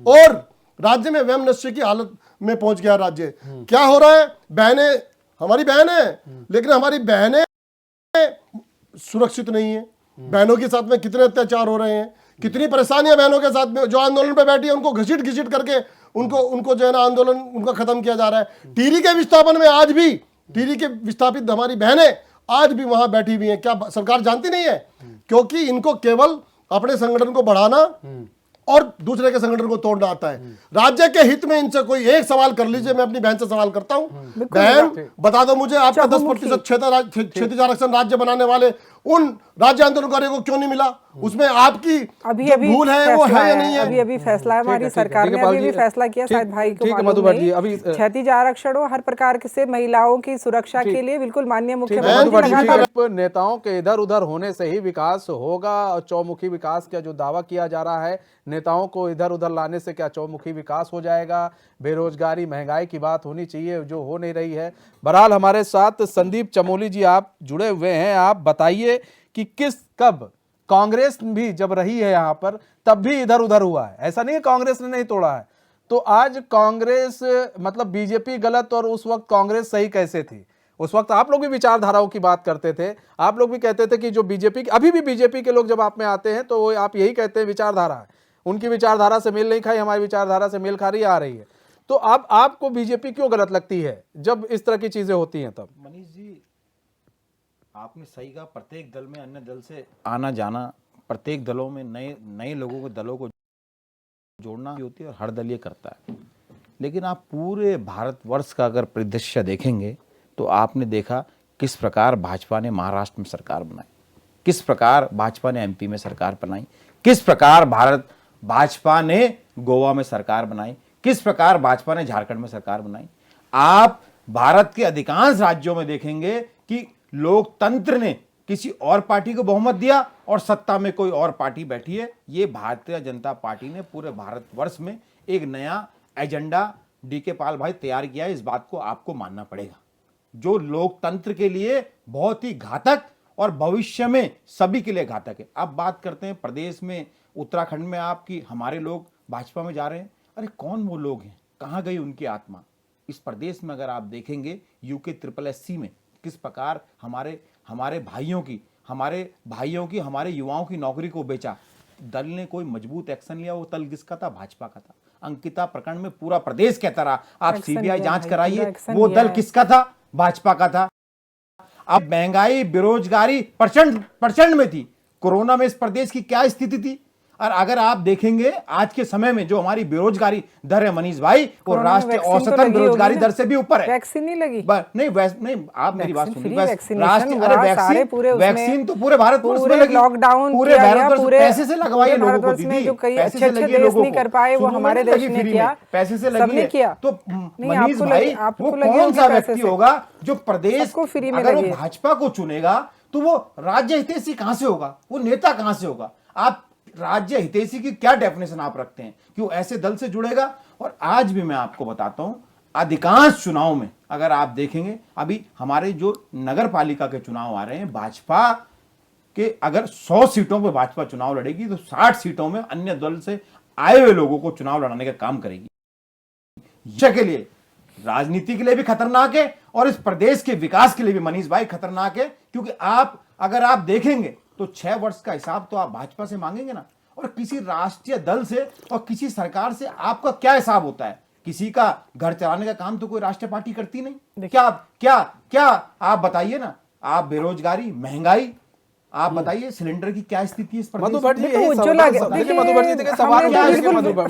और राज्य में वहम नशे की हालत में पहुंच गया राज्य। क्या हो रहा है? बहनें, हमारी बहन है, लेकिन हमारी बहनें सुरक्षित नहीं है। बहनों के साथ में कितने अत्याचार हो रहे हैं, कितनी परेशानियां बहनों के साथ में, जो आंदोलन पे बैठी है उनको घसीट करके उनको जो है ना आंदोलन उनका खत्म किया जा रहा है। टीरी के विस्थापन में आज भी टीरी के विस्थापित हमारी बहनें आज भी वहां बैठी हुई हैं। क्या सरकार जानती नहीं है? क्योंकि इनको केवल अपने संगठन को बढ़ाना और दूसरे के संगठन को तोड़ना आता है। राज्य के हित में इनसे कोई एक सवाल कर लीजिए, मैं अपनी बहन से सवाल करता हूं, बहन बता दो मुझे, आपका 10% क्षेत्रीय आरक्षण राज्य बनाने वाले उन राज्य आंदोलनकारियों को क्यों नहीं मिला? उसमें आपकी जो भूल है वो है या नहीं है? अभी फैसला है, हमारी सरकार ने अभी फैसला किया, शायद भाई को मालूम नहीं। अभी क्षैतिज आरक्षण हो, हर प्रकार से महिलाओं की सुरक्षा के लिए बिल्कुल माननीय मुख्यमंत्री। नेताओं के इधर उधर होने से ही विकास होगा, और चौमुखी विकास का जो दावा किया जा रहा है, नेताओं को इधर उधर लाने से क्या चौमुखी विकास हो जाएगा? बेरोजगारी, महंगाई की बात होनी चाहिए, जो हो नहीं रही है। बहरहाल हमारे साथ संदीप चमोली जी आप जुड़े हुए हैं, आप बताइए कि कब कांग्रेस भी जब रही है यहाँ पर तब भी इधर उधर हुआ है, ऐसा नहीं है कांग्रेस ने नहीं तोड़ा है, तो आज कांग्रेस मतलब बीजेपी गलत और उस वक्त कांग्रेस सही कैसे थी? उस वक्त आप लोग भी विचारधाराओं की बात करते थे, आप लोग भी कहते थे कि जो बीजेपी, अभी भी बीजेपी के लोग जब आप में आते हैं तो वो आप यही कहते हैं विचारधारा है, उनकी विचारधारा से मेल नहीं खाई, हमारी विचारधारा से मेल खा रही आ रही है। तो अब आपको बीजेपी क्यों गलत लगती है जब इस तरह की चीजें होती हैं? तब मनीष जी आपने सही कहा, प्रत्येक दल में अन्य दल से आना जाना, प्रत्येक दलों में नए लोगों को, दलों को जोड़ना होती है और हर दल ये करता है। लेकिन आप पूरे भारतवर्ष का अगर परिदृश्य देखेंगे तो आपने देखा किस प्रकार भाजपा ने महाराष्ट्र में सरकार बनाई, किस प्रकार भाजपा ने एमपी में सरकार बनाई, किस प्रकार भाजपा ने गोवा में सरकार बनाई, किस प्रकार भाजपा ने झारखंड में सरकार बनाई। आप भारत के अधिकांश राज्यों में देखेंगे कि लोकतंत्र ने किसी और पार्टी को बहुमत दिया और सत्ता में कोई और पार्टी बैठी है। ये भारतीय जनता पार्टी ने पूरे भारतवर्ष में एक नया एजेंडा डीके पाल भाई तैयार किया है, इस बात को आपको मानना पड़ेगा, जो लोकतंत्र के लिए बहुत ही घातक और भविष्य में सभी के लिए घातक है। अब बात करते हैं प्रदेश में, उत्तराखंड में आपकी हमारे लोग भाजपा में जा रहे हैं। अरे कौन वो लोग हैं, कहाँ गई उनकी आत्मा? इस प्रदेश में अगर आप देखेंगे यूके SSSC में किस प्रकार हमारे भाइयों की हमारे युवाओं की नौकरी को बेचा, दल ने कोई मजबूत एक्शन लिया? वो दल किसका था? भाजपा का था। अंकिता प्रकरण में पूरा प्रदेश कहता रहा आप सीबीआई जांच कराइए, वो दल किसका था? भाजपा का था। अब महंगाई बेरोजगारी प्रचंड में थी, कोरोना में इस प्रदेश की क्या स्थिति थी? और अगर आप देखेंगे आज के समय में जो हमारी बेरोजगारी दर है मनीष भाई, वो राष्ट्रीय औसतन बेरोजगारी दर से भी ऊपर है। वैक्सीन नहीं लगी? नहीं, आप मेरी बात सुनिए। वैक्सीन तो पूरे भारतवर्ष में लगी, लॉकडाउन पूरे भारतवर्ष पैसे से लगवाइए लोगों को दीदी, पैसे से लगी लोगों को, कर पाए वो हमारे देश ने किया, पैसे से लगी है। तो मनीष आपको भाई वो कौन सा व्यक्ति होगा जो प्रदेश को फ्री में अगर वो लगी? भाजपा को चुनेगा तो वो राज्य हितैषी कहां से होगा? वो नेता कहां से होगा? आप राज्य हितैषी की क्या डेफिनेशन आप रखते हैं कि वो ऐसे दल से जुड़ेगा? और आज भी मैं आपको बताता हूं, अधिकांश चुनाव में अगर आप देखेंगे, अभी हमारे जो नगर पालिका के चुनाव आ रहे हैं, भाजपा के अगर 100 सीटों पर भाजपा चुनाव लड़ेगी तो 60 सीटों में अन्य दल से आए हुए लोगों को चुनाव लड़ाने का काम करेगी। के लिए राजनीति के लिए भी खतरनाक है और इस प्रदेश के विकास के लिए भी मनीष भाई खतरनाक है, क्योंकि अगर आप देखेंगे तो 6 वर्ष का हिसाब तो आप भाजपा से मांगेंगे ना, और किसी राष्ट्रीय दल से और किसी सरकार से आपका क्या हिसाब होता है? किसी का घर चलाने का काम तो कोई राष्ट्रीय पार्टी करती नहीं। क्या आप बताइए ना, आप बेरोजगारी, महंगाई, आप बताइए सिलेंडर की क्या स्थिति है इस प्रदेश में? मधु Bhatt ji,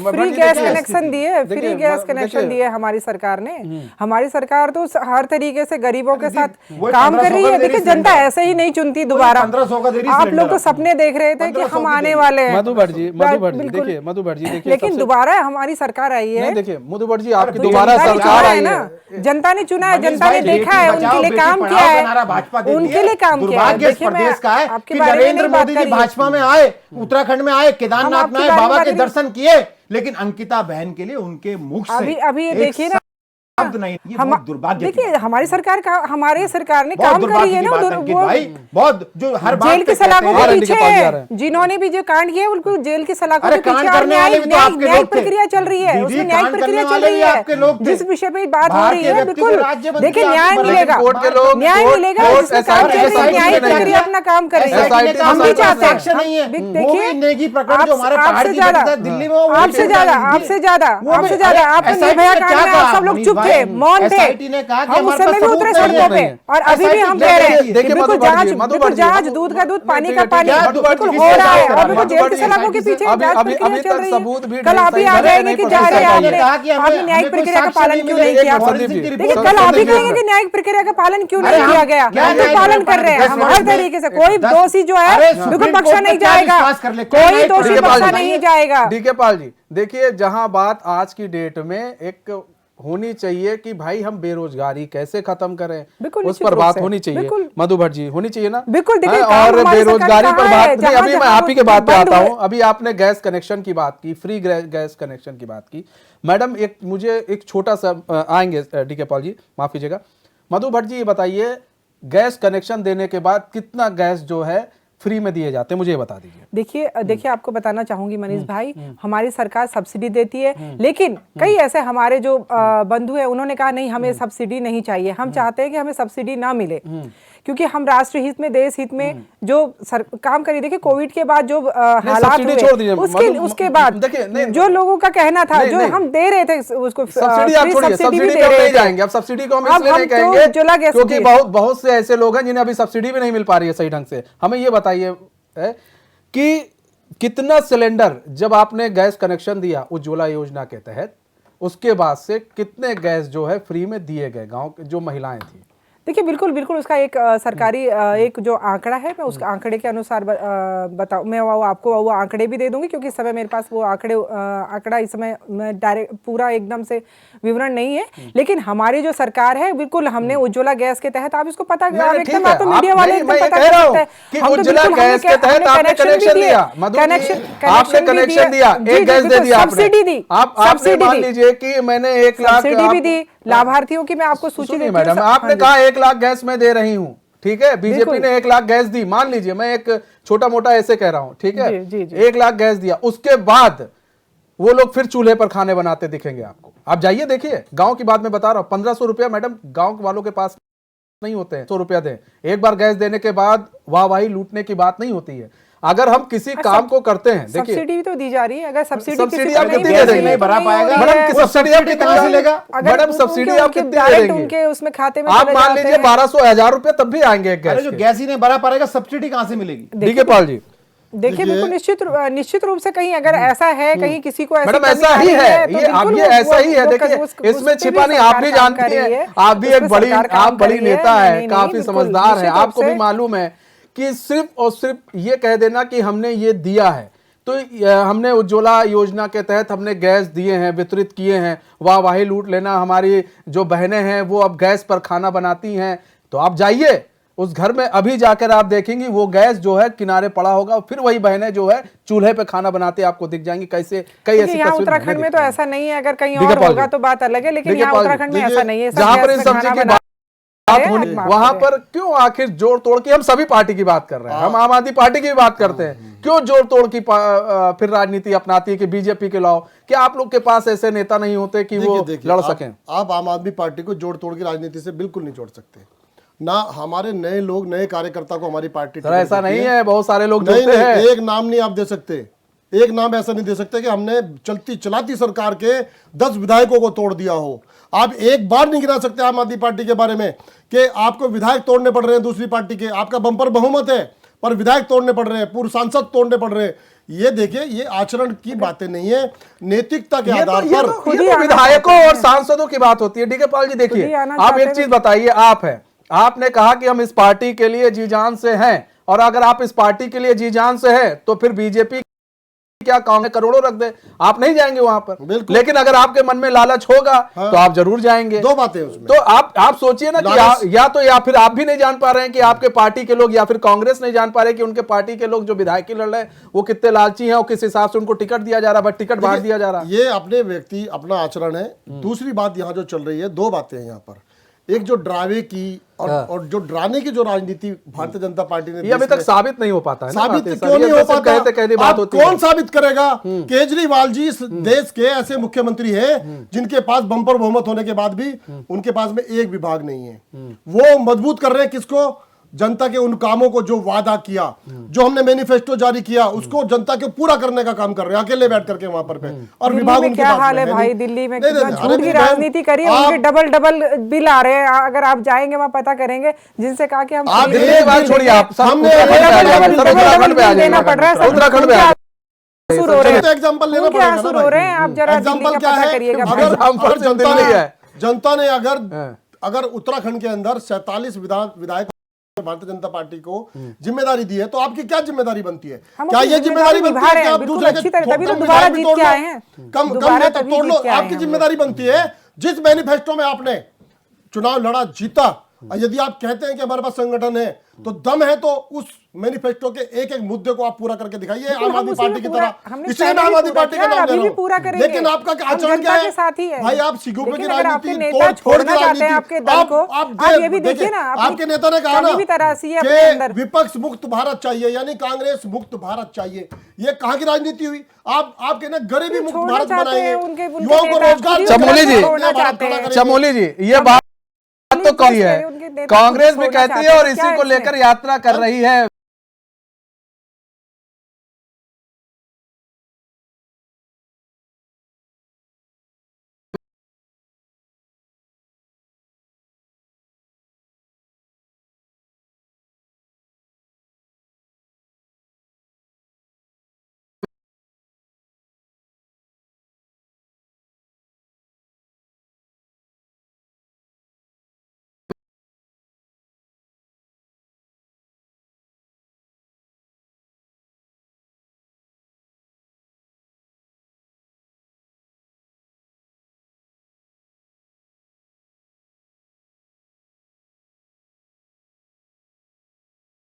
free gas connection दिए, फ्री गैस कनेक्शन दिए हमारी सरकार ने। हमारी सरकार तो हर तरीके से गरीबों के साथ काम कर रही है। देखिए जनता ऐसे ही नहीं चुनती दोबारा। आप लोग तो सपने देख रहे थे कि हम आने वाले हैं। मधु भट्ट जी देखिए, लेकिन दोबारा हमारी सरकार आई है। देखिए मधु भट्ट जी, आपकी दोबारा सरकार आई है, जनता ने चुना है, जनता ने देखा है, उनके लिए काम किया है, उनके लिए काम किया है। देखिए प्रदेश का है कि नरेंद्र मोदी जी भाजपा में आए, उत्तराखंड में आए, केदारनाथ में आए, बाबा के दर्शन किए, लेकिन अंकिता बहन के लिए उनके मुख से अभी ये देखिए ना, शब्द नहीं, ये बहुत दुर्भाग्य। देखिए हमारी सरकार ने काम करी है ना, भाई बहुत जो हर बात जेल की सलाखों के पीछे जिन्होंने भी जो कांड किया उनको जेल की सलाखों के पीछे न्यायिक प्रक्रिया चल रही है, उसमें न्यायिक प्रक्रिया चल रही है। जिस विषय पे बात हो रही है, बिल्कुल देखिए न्याय मिलेगा, जिसमें काम कर रही है न्यायिक प्रक्रिया अपना काम कर रही है। हम भी चाहते हैं, देखिए आपसे ज्यादा आप तो निर्भया कांड में आप सब लोग चुप थे, मौन थे, हम उस समय भी उतरे सड़कों पे, और अभी भी हम कह रहे हैं बिल्कुल जांच, दूध का दूध, पानी का पानी बिल्कुल हो रहा है। और बिल्कुल जेल की सलाखों के पीछे जांच प्रक्रिया चल रही है। कल आप ही आ जाएंगे कि जा रहे हैं आपने न्यायिक प्रक्रिया का पालन क्यों नहीं किया? देखिए कल आप ही कहेंगे कि न्यायिक प्रक्रिया का पालन क्यों नहीं किया गया? हम तो पालन कर रहे हैं, हम हर तरीके से। कोई दोषी जो है बिल्कुल बख्शा नहीं जाएगा, कोई दोषी बख्शा नहीं जाएगा। डीके पाल जी देखिए, जहां बात आज की डेट में एक होनी चाहिए कि भाई हम बेरोजगारी कैसे खत्म करें, उस पर बात होनी चाहिए। मधु भट्ट जी होनी चाहिए ना, बिल्कुल। देखिए और बेरोजगारी पर बात नहीं, अभी मैं आप ही के बात पे आता हूँ। अभी आपने गैस कनेक्शन की बात की, फ्री गैस कनेक्शन की बात की। मैडम मुझे एक छोटा सा आएंगे डीके पाल जी, माफ कीजिएगा। मधु भट्ट जी ये बताइए, गैस कनेक्शन देने के बाद कितना गैस जो है फ्री में दिए जाते हैं, मुझे ये बता दीजिए। देखिए आपको बताना चाहूंगी मनीष भाई, हमारी सरकार सब्सिडी देती है, लेकिन कई ऐसे हमारे जो बंधु हैं उन्होंने कहा नहीं हमें सब्सिडी नहीं चाहिए, हम चाहते हैं कि हमें सब्सिडी ना मिले, क्योंकि हम राष्ट्र हित में, देश हित में जो काम करिए। देखिए कोविड के बाद जो हालात हुए, उसके बाद जो लोगों का कहना था, जो हम दे रहे थे उसको सब्सिडी भी नहीं जाएंगे। अब सब्सिडी को हम इसलिए नहीं कहेंगे क्योंकि बहुत से ऐसे लोग हैं जिन्हें अभी सब्सिडी भी नहीं मिल पा रही है सही ढंग से। हमें ये बताइए कि कितना सिलेंडर जब आपने गैस कनेक्शन दिया उज्ज्वला योजना के तहत, उसके बाद से कितने गैस जो है फ्री में दिए गए गांव जो महिलाएं थी? देखिए बिल्कुल बिल्कुल उसका एक सरकारी एक जो आंकड़ा है, मैं उस आंकड़े के अनुसार बताऊँ, मैं वो आपको वो आंकड़े भी दे दूंगी, क्योंकि इस समय मेरे पास वो आंकड़ा इस समय मैं डायरेक्ट पूरा एकदम से विवरण नहीं है। लेकिन हमारी जो सरकार है, बिल्कुल हमने उज्ज्वला गैस के तहत, आप इसको पता नहीं, एकदम ठीक आप तो है, मीडिया वाले नहीं, एकदम मैं ये पता कह कर रहा सकते हूँ हैं कि हम तो उज्ज्वला बिल्कुल गैस के तहत आपने कनेक्शन दिया, मधु जी, आपने कनेक्शन दिया, एक गैस दे दिया आपने, सब्सिडी दी, आपने मान लीजिए कि मैंने 1 लाख सब्सिडी भी दी लाभार्थियों की, मैं आपको सूची सुनिए देती हूँ। मैडम, आपने कहा 1 लाख गैस मैं दे रही हूँ, ठीक है, बीजेपी बिल्कुल। ने 1 लाख गैस दी, मान लीजिए, मैं एक छोटा मोटा ऐसे कह रहा हूं, ठीक है, जी, जी। 1 लाख गैस दिया, उसके बाद वो लोग फिर चूल्हे पर खाने बनाते दिखेंगे आपको। आप जाइए देखिए, गांव की बात मैं बता रहा हूं, 1500 रुपया मैडम गांव वालों के पास नहीं होते हैं, 100 रुपया दें, एक बार गैस देने के बाद वाहवाही लूटने की बात नहीं होती है। अगर हम किसी काम को करते हैं, देखिए सब्सिडी भी तो दी जा रही है, अगर सब्सिडी सब्सिडी किसी आप को कितनी नहीं दे मिल रही देंगे? है, तो भरा नहीं हो पाएगा? रही मैडम है। की सब्सिडी आप कितनी दे देंगे? अगर मैडम उनके- सब्सिडी आप उनके कितनी दे डायरेक्ट देंगे? उनके उसमें खाते में आप चले मान जाते लीजिए हैं। 1200-1000 रुपए तब भी आएंगे एक अरे गैस जो के। गैस ही नहीं भरा पाएगा, सब्सिडी कहाँ से मिलेगी? देखिए पाल जी, देखिए बिल्कुल निश्चित रूप से कहीं अगर ऐसा है, कहीं किसी को ऐसी मैडम कमी ऐसा आ ही रही है, तो ये अब बिल्कुल ये ऐसा ही है, वो देखिए उस इसमें पे छिपा नहीं, आप भी सरकार काम जानती कर रही हैं, है, आप भी उस एक पे बड़ी, सरकार काम आप कर बड़ी रही है। नेता नहीं, है, नहीं, काफी बिल्कुल, समझदार है, निश्चित रूप आपको भी से। मालूम है कि सिर्फ और सिर्फ ये कह देना कि हमने ये दिया है, तो हमने उज्ज्वला योजना के तहत हमने गैस दिए हैं, वितरित किए हैं, वाहवाही लूट लेना, हमारी जो बहनें हैं वो अब गैस पर खाना बनाती हैं, तो आप जाइए उस घर में, अभी जाकर आप देखेंगी वो गैस जो है किनारे पड़ा होगा, फिर वही बहनें जो है चूल्हे पे खाना बनाते आपको दिख जाएंगी। कैसे कई ऐसी यहाँ तस्वीर उत्तराखंड में तो ऐसा नहीं है, अगर कहीं देखिए और पाल होगा जी, तो बात अलग है, लेकिन देखिए यहाँ पाल जी, उत्तराखंड में ऐसा नहीं है। सब जहां पर गैस इस पे सब्जी खाना की बना बात रहे हैं, होनी, माफ वहां करें। पर क्यों आखिर जोड़ तोड़ की, हम सभी पार्टी की बात कर रहे हैं, हम आम आदमी पार्टी की भी बात करते हैं, क्यों जोड़ तोड़ की फिर राजनीति अपनाती है कि बीजेपी के लाओ? क्या आप लोग के पास ऐसे नेता नहीं होते कि वो लड़ सकें? आप आम आदमी पार्टी को जोड़ तोड़ की राजनीति से बिल्कुल नहीं जोड़ सकते ना। हमारे नए लोग, नए कार्यकर्ता को हमारी पार्टी सर ऐसा नहीं है, बहुत सारे लोग नहीं, जुड़ते हैं। एक नाम नहीं आप दे सकते, एक नाम ऐसा नहीं दे सकते कि हमने चलती चलाती सरकार के 10 विधायकों को तोड़ दिया हो। आप एक बार नहीं गिना सकते आम आदमी पार्टी के बारे में कि आपको विधायक तोड़ने पड़ रहे हैं दूसरी पार्टी के, आपका बंपर बहुमत है पर विधायक तोड़ने पड़ रहे हैं, पूर्व सांसद तोड़ने पड़ रहे हैं। ये देखिए, ये आचरण की बातें नहीं है, नैतिकता के आधार पर खुद ही ये तो आना विधायकों चाहते और सांसदों की बात होती है। डी के पाल जी, खुद ही देखिए आना आप चाहते एक चीज बताइए, आप है, आपने कहा कि हम इस पार्टी के लिए जी जान से हैं, और अगर आप इस पार्टी के लिए जी जान से हैं तो फिर बीजेपी क्या कांग्रेस करोड़ों रख दे, आप नहीं जाएंगे वहां पर। लेकिन अगर आपके मन में लालच होगा तो आप जरूर जाएंगे। दो बातें उसमें, तो आप सोचिए ना कि या फिर आप भी नहीं जान पा रहे हैं कि आपके पार्टी के लोग, या फिर कांग्रेस नहीं जान पा रहे कि उनके पार्टी के लोग जो विधायक लड़ रहे हैं वो कितने लालची हैं और किस हिसाब से उनको टिकट दिया जा रहा है, टिकट बांट दिया जा रहा है। ये अपने व्यक्ति अपना आचरण है। दूसरी बात यहाँ जो चल रही है, दो बातें हैं यहाँ पर, एक जो ड्रावे की और जो डराने की जो राजनीति भारतीय जनता पार्टी ने, ये अभी तक साबित नहीं हो पाता है ना, साबित बातें, क्यों नहीं हो पाता? कहते बात होती कौन है। साबित करेगा? केजरीवाल जी इस देश के ऐसे मुख्यमंत्री हैं जिनके पास बंपर बहुमत होने के बाद भी उनके पास में एक विभाग नहीं है। वो मजबूत कर रहे हैं किसको? जनता के उन कामों को जो वादा किया, जो हमने मैनिफेस्टो जारी किया, उसको जनता के पूरा करने का काम कर रहे हैं अकेले बैठ करके वहां पर पे। और विभाग में उनके क्या पास हाल है में भाई, नहीं। दिल्ली में नहीं, कितना नहीं, झूठ अरे की मेरी राजनीति करी है, बहन, उनके डबल बिल आ रहे हैं। अगर आप जाएंगे वहां पता करेंगे, जिनसे कहा कि हम आप फ्री दिल्ली की बात छोड़िए, आप सब हमने उत्तराखंड पे आ देना पड़ रहा है, उत्तराखंड पे आ आंसू रो रहे हैं, एग्जाम्पल लेना उनके पड़ेगा आंसू ना रो रहे भाई। हैं। आप जरा दिल्ली एग्जाम्पल का क्या पता है? करिएगा भाई। अगर दिल्ली है। जनता ने अगर उत्तराखंड के अंदर 47 विधायक भारतीय जनता पार्टी को जिम्मेदारी दी है, तो आपकी क्या जिम्मेदारी बनती है? क्या ये जिम्मेदारी बनती है कि आप दूसरे के तभी तो दोबारा जीत के आए हैं, कम दोबारा में तो तभी तोड़ लो? जीत के आए आपकी हैं। जिम्मेदारी बनती है जिस मैनिफेस्टो में आपने चुनाव लड़ा, जीता, और यदि आप कहते हैं कि हमारे पास संगठन है, तो दम है तो उस मैनिफेस्टो के एक एक मुद्दे को आप पूरा करके दिखाइए आम आदमी पार्टी की तरह। इसलिए मैं आम आदमी पार्टी का नाम ले रहा हूं। लेकिन आपका आचरण क्या है भाई? आप सिगुफे की राजनीति, तोड़ फोड़ की राजनीति, आप ये भी देखिए ना, आपके नेता ने कहा ना कि विपक्ष मुक्त भारत चाहिए, यानी कांग्रेस मुक्त भारत चाहिए। ये कहां की राजनीति हुई? आप आपके ना गरीबी मुक्त भारत बनाएंगे, युवाओं को रोजगार। चमोली जी, ये बात तो कही है, कांग्रेस भी कहती है और इसी को लेकर यात्रा कर रही है।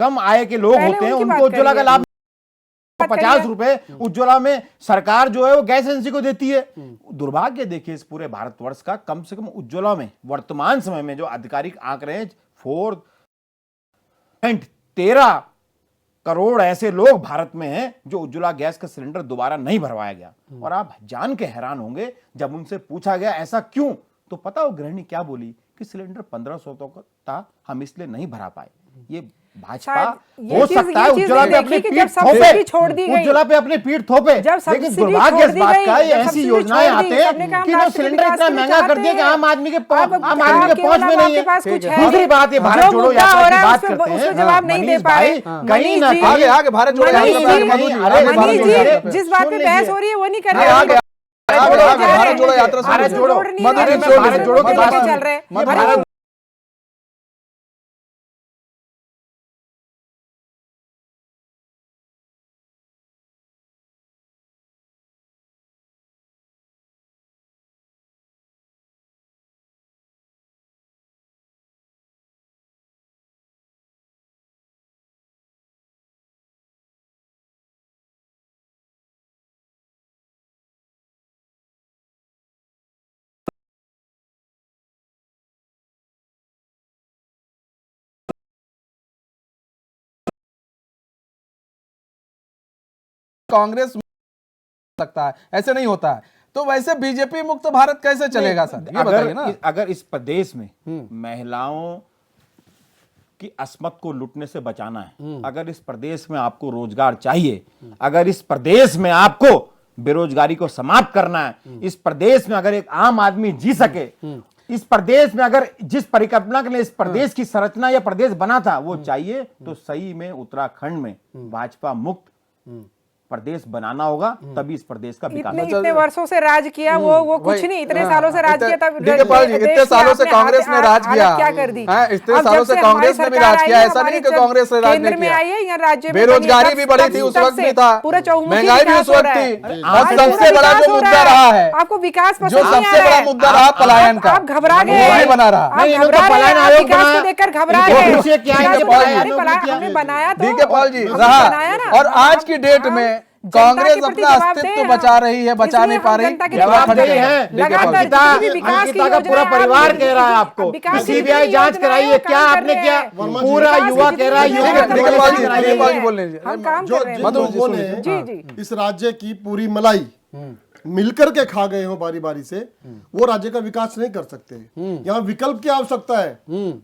कम आय के लोग पहले होते हैं उनकी उनको बात उज्ज्वला का करिए। लाभ बात 50 करिए। रुपए उज्ज्वला में सरकार जो है वो गैस एजेंसी को देती है। दुर्भाग्य देखिए इस पूरे भारतवर्ष का, कम से कम उज्ज्वला में वर्तमान समय में जो आधिकारिक आंकड़े हैं 4.13 करोड़ ऐसे लोग भारत में हैं जो उज्ज्वला गैस का सिलेंडर दोबारा नहीं भरवाया गया। और आप जान के हैरान होंगे जब उनसे पूछा गया ऐसा क्यों, तो पता हो गृहिणी क्या बोली कि सिलेंडर 1500 का था, हम इसलिए नहीं भरा पाए। ये भाजपा शायद ये हो चीज- सकता ये है चीज उज्ज्वला नहीं पे अपनी देखी कि पीठ जब सब्सिडी थोपे, छोड़ दी गई। उज्ज्वला पे अपनी पीठ थोपे, जब लेकिन सब्सिडी दुर्भाग्य छोड़ इस दी बात गई, का है जब ऐसी सब्सिडी योजनाएं छोड़ दी, आते सबने कहा हैं हम कि जो राष्ट्रीय सिलेंडर विकास इतना के लिए महंगा कर चाहते दिया कि हैं। आम आदमी के अब आम आदमी के केवल पहुंच में अब नहीं आपके पास है। कुछ है दूसरी नहीं। बात ये भारत जो जोड़ो मुद्दा यात्रा हो की रहा है बात उस पे- करते उस हैं। पे जवाब नहीं दे मनीष पा रहे। भाई कहीं ना मनीष जी, कहीं आगे भारत जोड़ो मनीष यात्रा पे जी, मधु जी, अरे आगे मनीष भारत जोड़ो यात्रा पे। जी, जिस बात सुन पे लीजिए। बहस हो रही है वो नहीं कर नहीं, रहे आगे हैं। भारत जोड़ो यात्रा सुन भारत लीजिए। जोड़ो जोड़ नहीं मधु रहे जी, हैं, सुन भारत लीजिए। जोड़ो के मधु लेके जी, चल रहे हैं। मधु अरे जी, वो कांग्रेस सकता है, ऐसे नहीं होता है। तो वैसे बीजेपी मुक्त भारत कैसे चलेगा सर, ये बताइए ना। अगर इस प्रदेश में महिलाओं की अस्मत को लुटने से बचाना है, अगर इस प्रदेश में आपको रोजगार चाहिए, अगर इस प्रदेश में आपको बेरोजगारी को समाप्त करना है, इस प्रदेश में अगर एक आम आदमी जी सके, इस प्रदेश में अगर जिस परिकल्पना के लिए इस प्रदेश की संरचना या प्रदेश बना था वो चाहिए, तो सही में उत्तराखंड में भाजपा मुक्त प्रदेश बनाना होगा, तभी इस प्रदेश का विकास होगा। इतने वर्षों से राज किया वो कुछ नहीं, इतने सालों से राज किया तब देखिए पाल जी, इतने सालों से कांग्रेस ने राज किया, क्या कर दी। हाँ, इतने अब सालों जब से कांग्रेस ने भी राज किया, ऐसा नहीं कि कांग्रेस ने राज केंद्र नहीं में आई किया। है या राज्य में बेरोजगारी भी बढ़ी थी उस वक्त भी था, पूरा चौमुखी महंगाई भी विकास उस हो वक्त रहा थी, है। और आज सबसे पूरा बड़ा विकास जो हो मुद्दा रहा है, आपको विकास जो पसंद नहीं आ सबसे रहा बड़ा है, मुद्दा रहा पलायन का, आप घबरा वो गए, नहीं बना रहा। आप नहीं, इन्होंने घबरा तो रहे हैं, पलायन आप आयोग विकास को बनाया। देखकर घबरा इनको गए। पीछे क्या है, क्या इनके बोला? पलायन अरे आयोग पलायन ने किया। हमने बनाया तो ठीक है पाल जी, हमने रहा। बनाया ना। और आज की डेट में कांग्रेस अपना अस्तित्व बचा रही है, बचा नहीं पा रही। जवाबदेही है। लगातार अंकिता जितनी भी विकास की अंकिता का पूरा योजनाएं परिवार आप कह रहा है आपको विकास की सीबीआई जितनी जांच कराई है, योजनाएं क्या काम कर आपने रहे क्या हैं। पूरा विकास युवा की कह रहा है जितनी युवा योजनाएं देखिए पाल जी, काम कर देखिए पाल जी रहे बोल हैं। लीजिए। हम काम जो कर रहे हैं। जिन लोगों ने जी जी इस राज्य की पूरी मलाई मिलकर के खा गए हो बारी बारी से, वो राज्य का विकास नहीं कर सकते। यहाँ विकल्प की आवश्यकता है,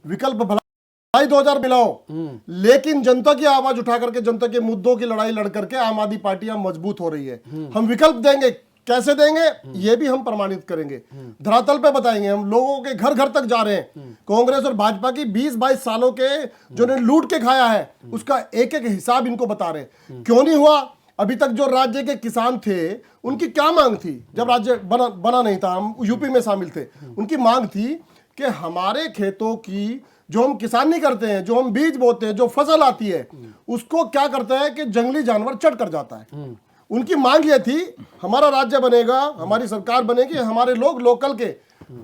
विकल्प भलाई 2000 मिलाओ, लेकिन जनता की आवाज उठा करके जनता के मुद्दों की लड़ाई लड़ करके आम आदमी पार्टी यहाँ मजबूत हो रही है। हम विकल्प देंगे, कैसे देंगे ये भी हम प्रमाणित करेंगे, धरातल पे बताएंगे। हम लोगों के घर घर तक जा रहे हैं। कांग्रेस और भाजपा की 20-22 सालों के जो ने लूट के खाया है उसका एक एक हिसाब इनको बता रहे हैं। क्यों नहीं हुआ अभी तक? जो राज्य के किसान थे उनकी क्या मांग थी जब राज्य बना नहीं था, हम यूपी में शामिल थे, उनकी मांग थी कि हमारे खेतों की जो हम किसानी करते हैं, जो हम बीज बोते हैं, जो फसल आती है, उसको क्या करता है कि जंगली जानवर चट कर जाता है। उनकी मांग ये थी हमारा राज्य बनेगा, हमारी सरकार बनेगी, हमारे लोग लोकल के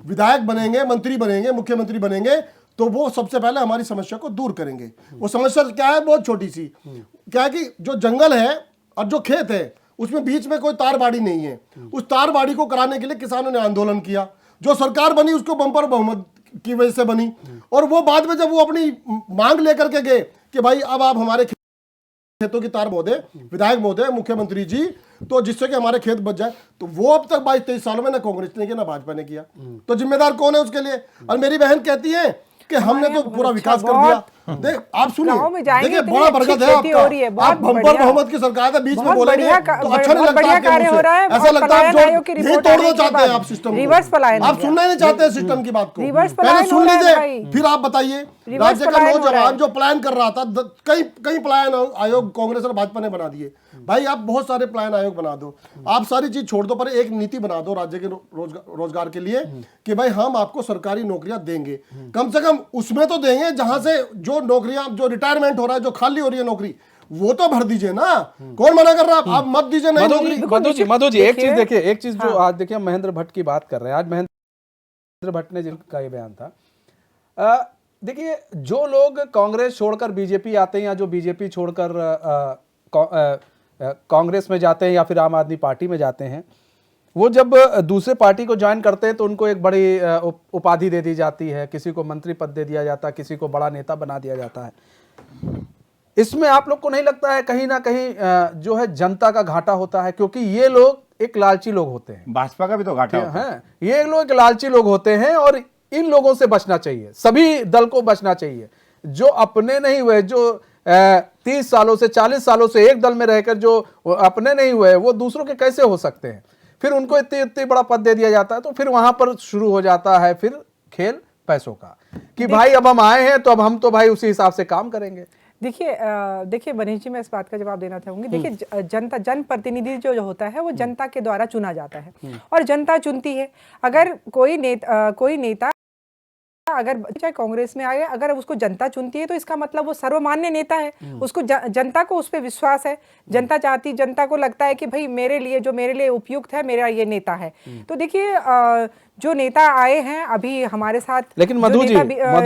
विधायक बनेंगे, मंत्री बनेंगे, मुख्यमंत्री बनेंगे, तो वो सबसे पहले हमारी समस्या को दूर करेंगे। वो समस्या क्या है? बहुत छोटी सी, क्या है कि जो जंगल है और जो खेत है उसमें बीच में कोई तार बाड़ी नहीं है। उस तार बाड़ी को कराने के लिए किसानों ने आंदोलन किया। जो सरकार बनी उसको बम्पर बहुमत की वजह से बनी, और वो बाद में जब वो अपनी मांग लेकर के गए कि भाई अब आप हमारे खेतों की तार महोदय, विधायक महोदय, मुख्यमंत्री जी, तो जिससे कि हमारे खेत बच जाए, तो वो अब तक 22-23 सालों में ना कांग्रेस ने किया ना भाजपा ने किया। तो जिम्मेदार कौन है उसके लिए? और मेरी बहन कहती है कि हमने तो पूरा विकास कर दिया। देख आप सुनिए, देखिए बड़ा बरकत है आपका, आप बम्पर बहुमत की सरकार है, बीच में बोलेंगे तो अच्छा नहीं लगता आपके मुंह से। ऐसा लगता है आप यही तोड़ना चाहते हैं आप सिस्टम को, आप सुनना ही नहीं चाहते हैं सिस्टम की बात को। पहले सुन लीजिए फिर आप बताइए। राज्य का नौजवान जो प्लान कर रहा था, कई प्लान आयोग कांग्रेस और भाजपा ने बना दिए। भाई आप बहुत सारे प्लान आयोग बना दो, आप सारी चीज छोड़ दो, पर एक नीति बना दो राज्य के रोजगार के लिए कि भाई हम आपको सरकारी नौकरियां देंगे, कम से कम उसमें तो देंगे जहां से जो नौकरियां, जो रिटायरमेंट हो रहा है, जो खाली हो रही है नौकरी, वो तो भर दीजिए ना। कौन मना कर रहा है? आप मत दीजिए नई नौकरी। मधु जी एक चीज देखिए, एक चीज जो आज देखिए महेंद्र भट्ट की बात कर रहे हैं, आज महेंद्र भट्ट ने जिनका ये बयान था, देखिए, जो लोग कांग्रेस छोड़कर बीजेपी आते हैं या जो बीजेपी छोड़कर कांग्रेस में जाते हैं या फिर आम आदमी पार्टी में जाते हैं, वो जब दूसरे पार्टी को ज्वाइन करते हैं तो उनको एक बड़ी उपाधि दे दी जाती है, किसी को मंत्री पद दे दिया जाता है, किसी को बड़ा नेता बना दिया जाता है। इसमें आप लोग को नहीं लगता है कहीं ना कहीं जो है जनता का घाटा होता है? क्योंकि ये लोग एक लालची लोग होते हैं, भाजपा का भी तो घाटा होता है। ये लोग एक लालची लोग होते हैं और इन लोगों से बचना चाहिए, सभी दल को बचना चाहिए। जो अपने नहीं हुए, जो 30 सालों से 40 सालों से एक दल में रहकर जो अपने नहीं हुए, वो दूसरों के कैसे हो सकते हैं? फिर उनको इतनी बड़ा पद दे दिया जाता है, तो फिर वहां पर शुरू हो जाता है फिर खेल पैसों का कि भाई अब हम आए हैं तो अब हम तो भाई उसी हिसाब से काम करेंगे। देखिए मनीष जी, मैं इस बात का जवाब देना चाहूंगी। देखिए, जनता, जनप्रतिनिधि जो होता है वो जनता के द्वारा चुना जाता है और जनता चुनती है। अगर कोई नेता अगर चाहे कांग्रेस में आए, अगर उसको जनता चुनती है तो इसका मतलब वो सर्वमान्य नेता है। उसको जनता को उस पर विश्वास है, जनता को लगता है कि भाई मेरे लिए उपयुक्त है, मेरा ये नेता है। तो देखिए, जो नेता आए हैं अभी हमारे साथ, लेकिन मधु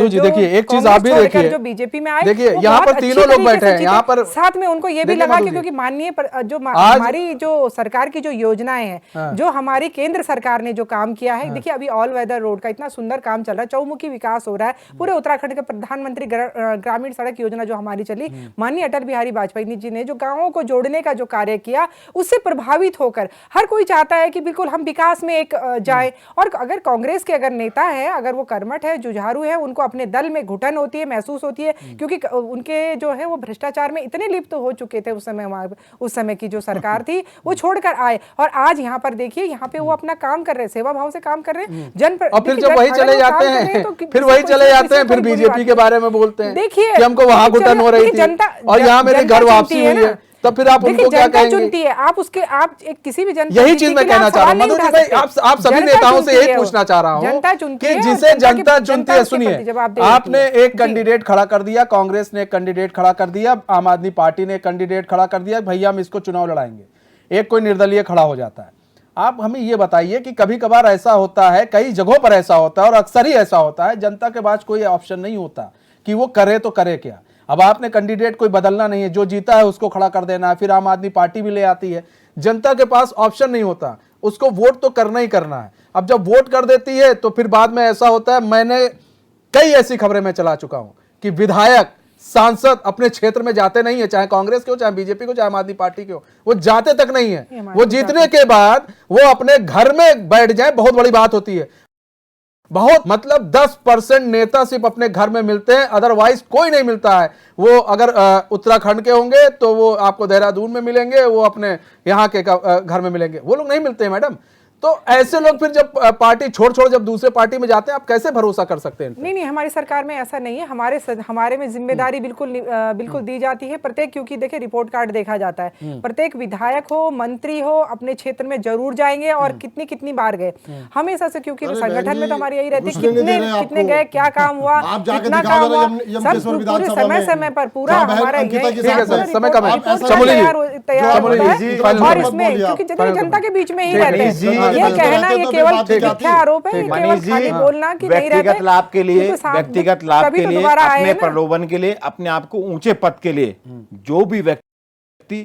जी देखिए, एक चीज आप भी देखिए, जो बीजेपी में आए, देखिए यहाँ पर तीनों लोग बैठे हैं, यहाँ पर साथ में उनको ये भी लगा कि क्योंकि माननीय जो हमारी जो सरकार की जो योजनाएं हैं, जो हमारी केंद्र सरकार ने जो काम किया है, देखिए अभी ऑल वेदर रोड का इतना सुंदर काम चल रहा है, चौमुखी विकास हो रहा है पूरे उत्तराखंड के। प्रधानमंत्री ग्रामीण सड़क योजना जो हमारी चली, माननीय अटल बिहारी वाजपेयी जी ने जो गांवों को जोड़ने का जो कार्य किया, उससे प्रभावित होकर हर कोई चाहता है कि बिल्कुल हम विकास में एक जाए। और अगर कांग्रेस के अगर नेता है, अगर वो कर्मठ है, जुझारू है, उनको अपने दल में घुटन होती है, महसूस होती है, क्योंकि उनके जो है वो भ्रष्टाचार में इतने लिप्त हो चुके थे उस समय की जो सरकार थी, वो छोड़कर आए और आज यहाँ पर देखिए, यहाँ पे वो अपना काम कर रहे हैं, सेवा भाव से काम कर रहे हैं। और फिर जब वही चले जाते हैं, फिर बीजेपी के बारे में बोलते हैं देखिए कि हमको वहां घुटन हो रही थी और यहाँ मेरी घर वापसी हुई है, तो फिर आप उनको क्या कहेंगे? चुनती है, आप एक किसी भी जनता, यही चीज मैं कहना चाह रहा हूँ मधु जी भाई, आप सभी नेताओं से यही पूछना चाह रहा हूँ कि जिसे जनता चुनती है, सुनिए, आपने एक कैंडिडेट खड़ा कर दिया, कांग्रेस ने एक कैंडिडेट खड़ा कर दिया, आम आदमी पार्टी ने एक कैंडिडेट खड़ा कर दिया, भैया हम इसको चुनाव लड़ाएंगे, एक कोई निर्दलीय खड़ा हो जाता है। आप हमें ये बताइए कि कभी कभार ऐसा होता है, कई जगहों पर ऐसा होता है और अक्सर ही ऐसा होता है, जनता के पास कोई ऑप्शन नहीं होता कि वो करे तो करे क्या। अब आपने कैंडिडेट कोई बदलना नहीं है, जो जीता है उसको खड़ा कर देना है, फिर आम आदमी पार्टी भी ले आती है। जनता के पास ऑप्शन नहीं होता, उसको वोट तो करना ही करना है। अब जब वोट कर देती है तो फिर बाद में ऐसा होता है, मैंने कई ऐसी खबरें मैं चला चुका हूं कि विधायक, सांसद अपने क्षेत्र में जाते नहीं है, चाहे कांग्रेस के हो, चाहे बीजेपी को, चाहे आम आदमी पार्टी के हो, वो जाते तक नहीं है। वो जीतने के बाद वो अपने घर में बैठ जाए, बहुत बड़ी बात होती है। बहुत मतलब 10% नेता सिर्फ अपने घर में मिलते हैं, अदरवाइज कोई नहीं मिलता है। वो अगर उत्तराखंड के होंगे तो वो आपको देहरादून में मिलेंगे, वो अपने यहाँ के घर में मिलेंगे, वो लोग नहीं मिलते हैं मैडम। तो ऐसे लोग फिर जब पार्टी छोड़ जब दूसरे पार्टी में जाते हैं, आप कैसे भरोसा कर सकते हैं? नहीं, हमारी सरकार में ऐसा नहीं है। हमारे में जिम्मेदारी बिल्कुल दी जाती है प्रत्येक, क्योंकि देखिए रिपोर्ट कार्ड देखा जाता है, प्रत्येक विधायक हो, मंत्री हो, अपने क्षेत्र में जरूर जाएंगे और कितनी बार गए हमेशा से, क्योंकि संगठन में तो हमारी यही रहती है कितने गए, क्या काम हुआ, कितना काम हुआ, सब पूरे समय पर पूरा हमारा और इसमें क्योंकि जनता के बीच में ही रहते हैं। ये कहना, ये केवल मिथ्या आरोप है, केवल खाली बोलना कि नहीं रहते। व्यक्तिगत लाभ के लिए, अपने प्रलोभन के लिए, अपने आप को ऊंचे पद के लिए जो भी व्यक्ति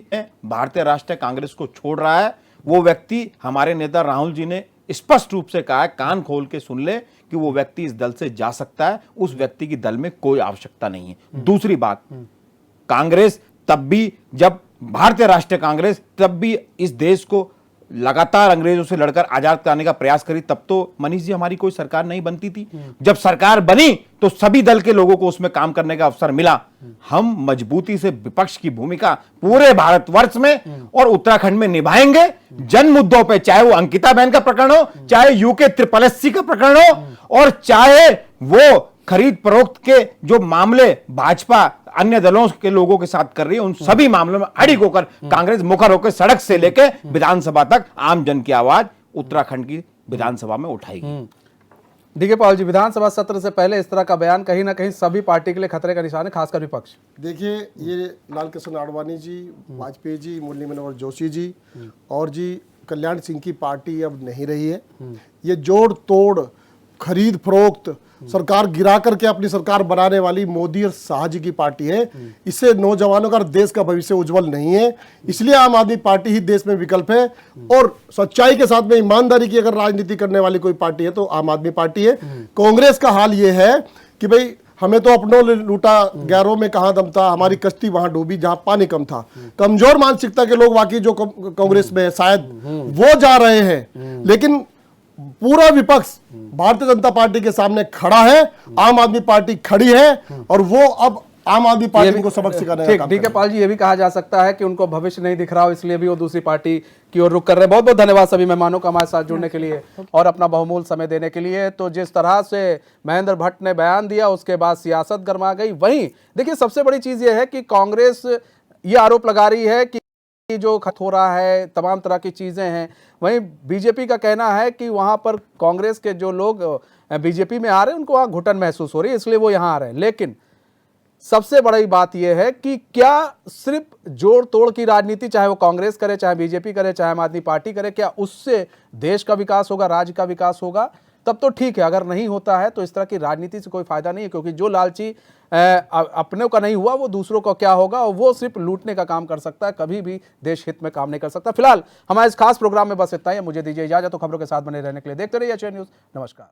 भारतीय राष्ट्रीय कांग्रेस को छोड़ रहा है, वो व्यक्ति, हमारे नेता राहुल जी ने स्पष्ट रूप से कहा है, कान खोल के सुन ले कि वो व्यक्ति इस दल से जा सकता है, उस व्यक्ति की दल में कोई आवश्यकता नहीं है। दूसरी बात, कांग्रेस तब भी, जब भारतीय राष्ट्रीय कांग्रेस तब भी इस देश को लगातार अंग्रेजों से लड़कर आजाद कराने का प्रयास करी, तब तो मनीष जी हमारी कोई सरकार नहीं बनती थी। जब सरकार बनी तो सभी दल के लोगों को उसमें काम करने का अवसर मिला। हम मजबूती से विपक्ष की भूमिका पूरे भारतवर्ष में और उत्तराखंड में निभाएंगे, जन मुद्दों पे, चाहे वो अंकिता बहन का प्रकरण हो, चाहे यूके SSC का प्रकरण हो, और चाहे वो खरीद फरोख्त के जो मामले भाजपा अन्य दलों के लोगों के साथ कर रही है, उन सभी मामलों में अड़िग होकर कांग्रेस मुखर होकर सड़क से लेकर विधानसभा तक आम जन की आवाज उत्तराखंड की विधानसभा में उठाएगी। देखिए पाल जी, विधानसभा सत्र से पहले इस तरह का बयान कहीं ना कहीं सभी पार्टी के लिए खतरे का निशान है, खासकर विपक्ष। देखिए, ये लाल कृष्ण आडवाणी जी, वाजपेयी जी, मुरली मनोहर जोशी जी और जी कल्याण सिंह की पार्टी अब नहीं रही है। ये जोड़ तोड़ खरीद फरोख्त, सरकार गिरा करके अपनी सरकार बनाने वाली मोदी और शाह जी की पार्टी है। इससे नौजवानों का और देश का भविष्य उज्जवल नहीं है। इसलिए आम आदमी पार्टी ही देश में विकल्प है। और सच्चाई के साथ में ईमानदारी की अगर राजनीति करने वाली कोई पार्टी है तो आम आदमी पार्टी है। कांग्रेस का हाल ये है कि भाई हमें तो अपनों ने लूटा, गैरों में कहां दम था, हमारी कश्ती वहां डूबी जहां पानी कम था। कमजोर मानसिकता के लोग वाकई जो कांग्रेस में है शायद वो जा रहे हैं, लेकिन पूरा विपक्ष भारतीय जनता पार्टी के सामने खड़ा है, आम आदमी पार्टी खड़ी है और वो अब आम आदमी पार्टी को सबक सिखाने का काम ठीक है पाल जी, ये भी कहा जा सकता है कि उनको भविष्य नहीं दिख रहा हो, इसलिए भी वो दूसरी पार्टी की ओर रुख कर रहे हैं। बहुत बहुत धन्यवाद सभी मेहमानों का हमारे साथ जुड़ने के लिए और अपना बहुमूल्य समय देने के लिए। तो जिस तरह से महेंद्र भट्ट ने बयान दिया उसके बाद सियासत गर्मा गई। वहीं देखिए सबसे बड़ी चीज ये है कि कांग्रेस ये आरोप लगा रही है कि जो खत हो रहा है, तमाम तरह की चीजें हैं। वहीं बीजेपी का कहना है कि वहां पर कांग्रेस के जो लोग बीजेपी में आ रहे हैं उनको वहां घुटन महसूस हो रही है, इसलिए वो यहां आ रहे हैं। लेकिन सबसे बड़ी बात यह है कि क्या सिर्फ जोड़ तोड़ की राजनीति, चाहे वो कांग्रेस करे, चाहे बीजेपी करे, चाहे आम आदमी पार्टी करे, क्या उससे देश का विकास होगा, राज्य का विकास होगा? तब तो ठीक है। अगर नहीं होता है तो इस तरह की राजनीति से कोई फायदा नहीं है, क्योंकि जो लालची अपने का नहीं हुआ वो दूसरों का क्या होगा, और वो सिर्फ लूटने का काम कर सकता है, कभी भी देश हित में काम नहीं कर सकता। फिलहाल हमारे इस खास प्रोग्राम में बस इतना ही। मुझे दीजिए इजाजत। तो खबरों के साथ बने रहने के लिए देखते रहिए एचएन न्यूज़। नमस्कार।